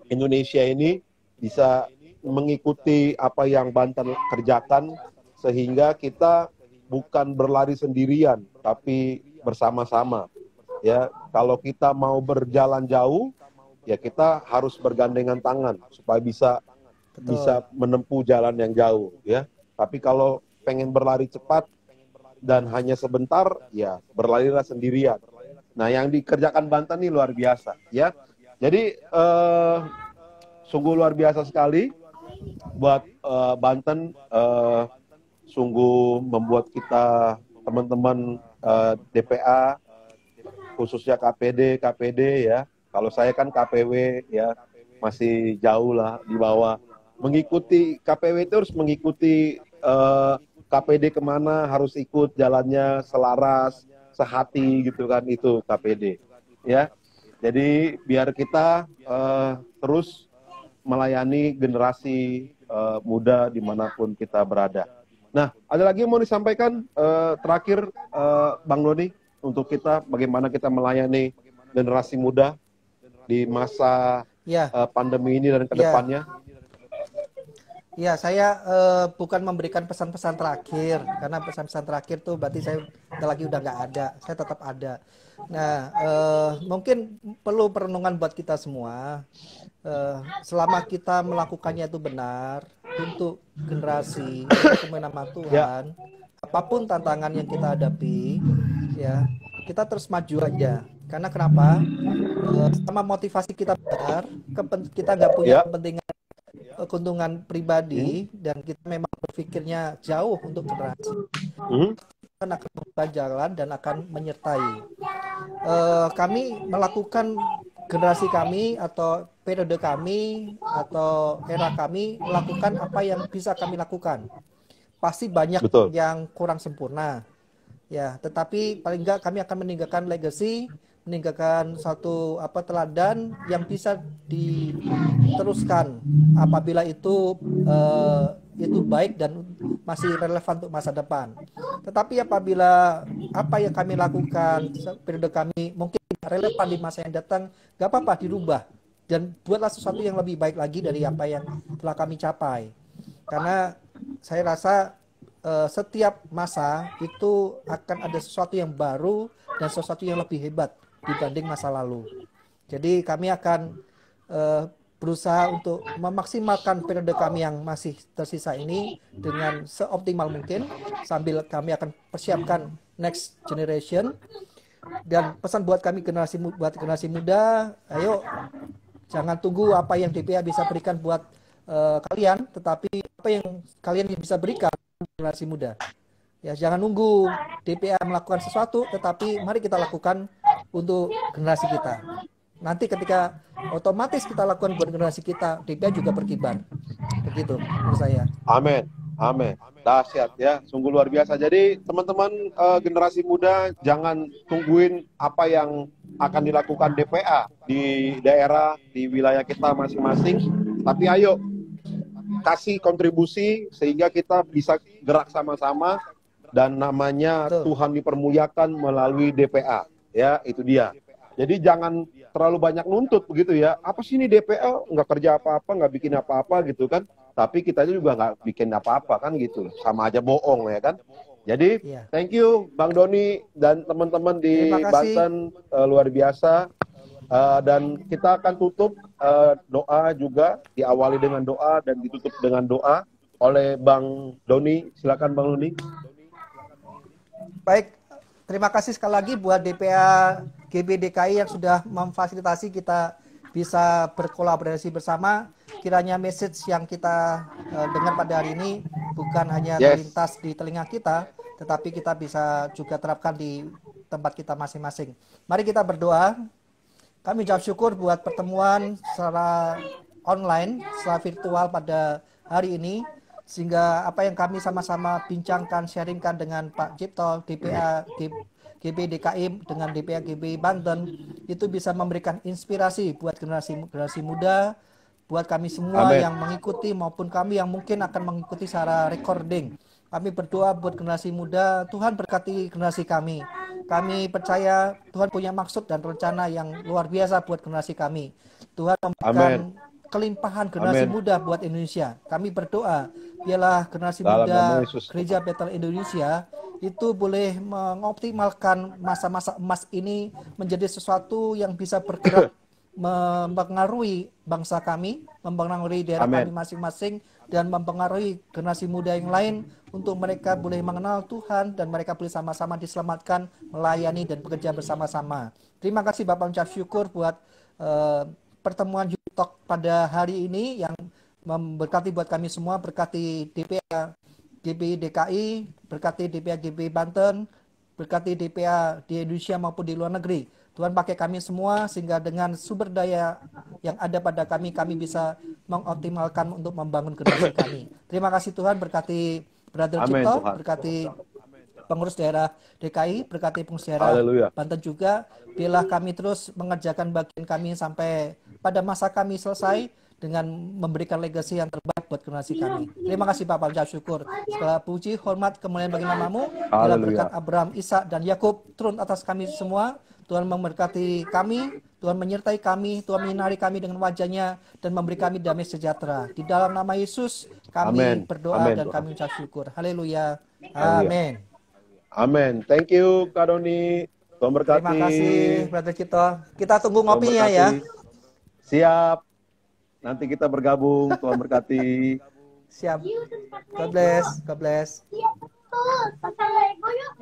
Indonesia ini bisa mengikuti apa yang Banten kerjakan sehingga kita bukan berlari sendirian tapi bersama-sama ya. Kalau kita mau berjalan jauh ya kita harus bergandengan tangan supaya bisa
Betul.
menempuh jalan yang jauh ya. Tapi kalau pengen berlari cepat dan hanya sebentar, ya berlarilah sendirian. Nah, yang dikerjakan Banten ini luar biasa ya. Jadi sungguh luar biasa sekali buat Banten. Sungguh membuat kita teman-teman DPA khususnya KPD ya. Kalau saya kan KPW ya masih jauh lah di bawah. Mengikuti KPW itu harus mengikuti KPD kemana, harus ikut jalannya selaras, sehati gitu kan, itu KPD ya. Jadi biar kita terus melayani generasi muda dimanapun kita berada. Nah, ada lagi yang mau disampaikan terakhir Bang Doni untuk kita bagaimana kita melayani generasi muda di masa
Ya,
pandemi ini dan ke
ya.
depannya?
Ya, saya bukan memberikan pesan-pesan terakhir, karena pesan-pesan terakhir tuh berarti saya lagi udah nggak ada, saya tetap ada. Nah, mungkin perlu perenungan buat kita semua. Selama kita melakukannya itu benar untuk generasi, untuk nama
Ya,
Tuhan, apapun tantangan yang kita hadapi, ya kita terus maju aja. Karena kenapa? Sama motivasi kita benar, kita nggak punya
ya.
kepentingan keuntungan
Hmm,
pribadi dan kita memang berpikirnya jauh untuk generasi,
hmm,
akan membuka jalan dan akan menyertai. Kami melakukan generasi kami atau periode kami atau era kami melakukan apa yang bisa kami lakukan. Pasti banyak
betul.
yang kurang sempurna, ya, tetapi paling enggak kami akan meninggalkan legacy, meninggalkan satu teladan yang bisa diteruskan apabila itu baik dan masih relevan untuk masa depan. Tetapi apabila apa yang kami lakukan periode kami mungkin relevan di masa yang datang, nggak apa-apa dirubah dan buatlah sesuatu yang lebih baik lagi dari apa yang telah kami capai. Karena saya rasa setiap masa itu akan ada sesuatu yang baru dan sesuatu yang lebih hebat dibanding masa lalu. Jadi kami akan berusaha untuk memaksimalkan periode kami yang masih tersisa ini dengan seoptimal mungkin sambil kami akan persiapkan next generation. Dan pesan buat kami generasi muda, ayo jangan tunggu apa yang DPA bisa berikan buat kalian, tetapi apa yang kalian bisa berikan generasi muda. Ya, jangan nunggu DPA melakukan sesuatu, tetapi mari kita lakukan untuk generasi kita. Nanti ketika otomatis kita lakukan buat generasi kita, DPA juga berkibar. Begitu menurut saya.
Amin. Amin. Dahsyat ya, sungguh luar biasa. Jadi teman-teman generasi muda jangan tungguin apa yang akan dilakukan DPA di daerah, di wilayah kita masing-masing. Tapi ayo kasih kontribusi sehingga kita bisa gerak sama-sama dan namanya
Betul.
Tuhan dipermuliakan melalui DPA. Ya, itu dia. Jadi jangan terlalu banyak nuntut begitu ya. Apa sih ini DPA nggak kerja apa-apa, nggak bikin apa-apa gitu kan. Tapi kita juga nggak bikin apa-apa kan gitu. Sama aja bohong ya kan. Jadi
Iya.
thank you Bang Doni dan teman-teman
Terima
di
kasih.
Banten, luar biasa. Dan kita akan tutup doa juga, diawali dengan doa dan ditutup dengan doa oleh Bang Doni. Silakan Bang Doni.
Baik, terima kasih sekali lagi buat DPA GBDKI yang sudah memfasilitasi kita bisa berkolaborasi bersama. Kiranya message yang kita dengar pada hari ini bukan hanya terlintas di telinga kita, tetapi kita bisa juga terapkan di tempat kita masing-masing. Mari kita berdoa. Kami ucap syukur buat pertemuan secara online, secara virtual pada hari ini, sehingga apa yang kami sama-sama bincangkan, sharingkan dengan Pak Cipto, DPA GB DKI dengan DPA GB Banten, itu bisa memberikan inspirasi buat generasi muda, buat kami semua yang mengikuti maupun kami yang mungkin akan mengikuti secara recording. Kami berdoa buat generasi muda, Tuhan berkati generasi kami. Kami percaya Tuhan punya maksud dan rencana yang luar biasa buat generasi kami. Tuhan memberikan kelimpahan generasi muda buat Indonesia. Kami berdoa, biarlah generasi muda Gereja Bethel Indonesia itu boleh mengoptimalkan masa-masa emas ini menjadi sesuatu yang bisa bergerak mempengaruhi bangsa kami, mempengaruhi daerah kami masing-masing, dan mempengaruhi generasi muda yang lain untuk mereka boleh mengenal Tuhan dan mereka boleh sama-sama diselamatkan, melayani dan bekerja bersama-sama. Terima kasih Bapak, ucap syukur buat pertemuan Youth Talk pada hari ini yang memberkati buat kami semua, berkati DPA GB DKI, berkati DPA GB Banten, berkati DPA di Indonesia maupun di luar negeri. Tuhan pakai kami semua sehingga dengan sumber daya yang ada pada kami bisa mengoptimalkan untuk membangun generasi kami. Terima kasih Tuhan, berkati Brother Cipto, berkati pengurus daerah DKI, berkati pengurus daerah Banten juga. Biarlah kami terus mengerjakan bagian kami sampai pada masa kami selesai dengan memberikan legasi yang terbaik buat generasi kami. Terima kasih Bapak, ucap syukur. Segala puji, hormat, kemuliaan bagi namamu. Bila berkat Abraham, Ishak, dan Yakub turun atas kami semua. Tuhan memberkati kami, Tuhan menyertai kami, Tuhan menyinari kami dengan wajah-Nya dan memberi kami damai sejahtera. Di dalam nama Yesus kami
Amin.
berdoa
Amin,
dan
Tuhan.
kami mengucap syukur. Haleluya.
Haleluya.
Amin.
Amin. Thank you, Kak Doni. Tuhan berkati.
Terima kasih, Brother Cito. Kita tunggu
Tuhan
ngopinya
berkati.
ya.
Siap. Nanti kita bergabung. Tuhan berkati.
Siap. God bless. God bless.
Iya betul. Pasang Lego yuk.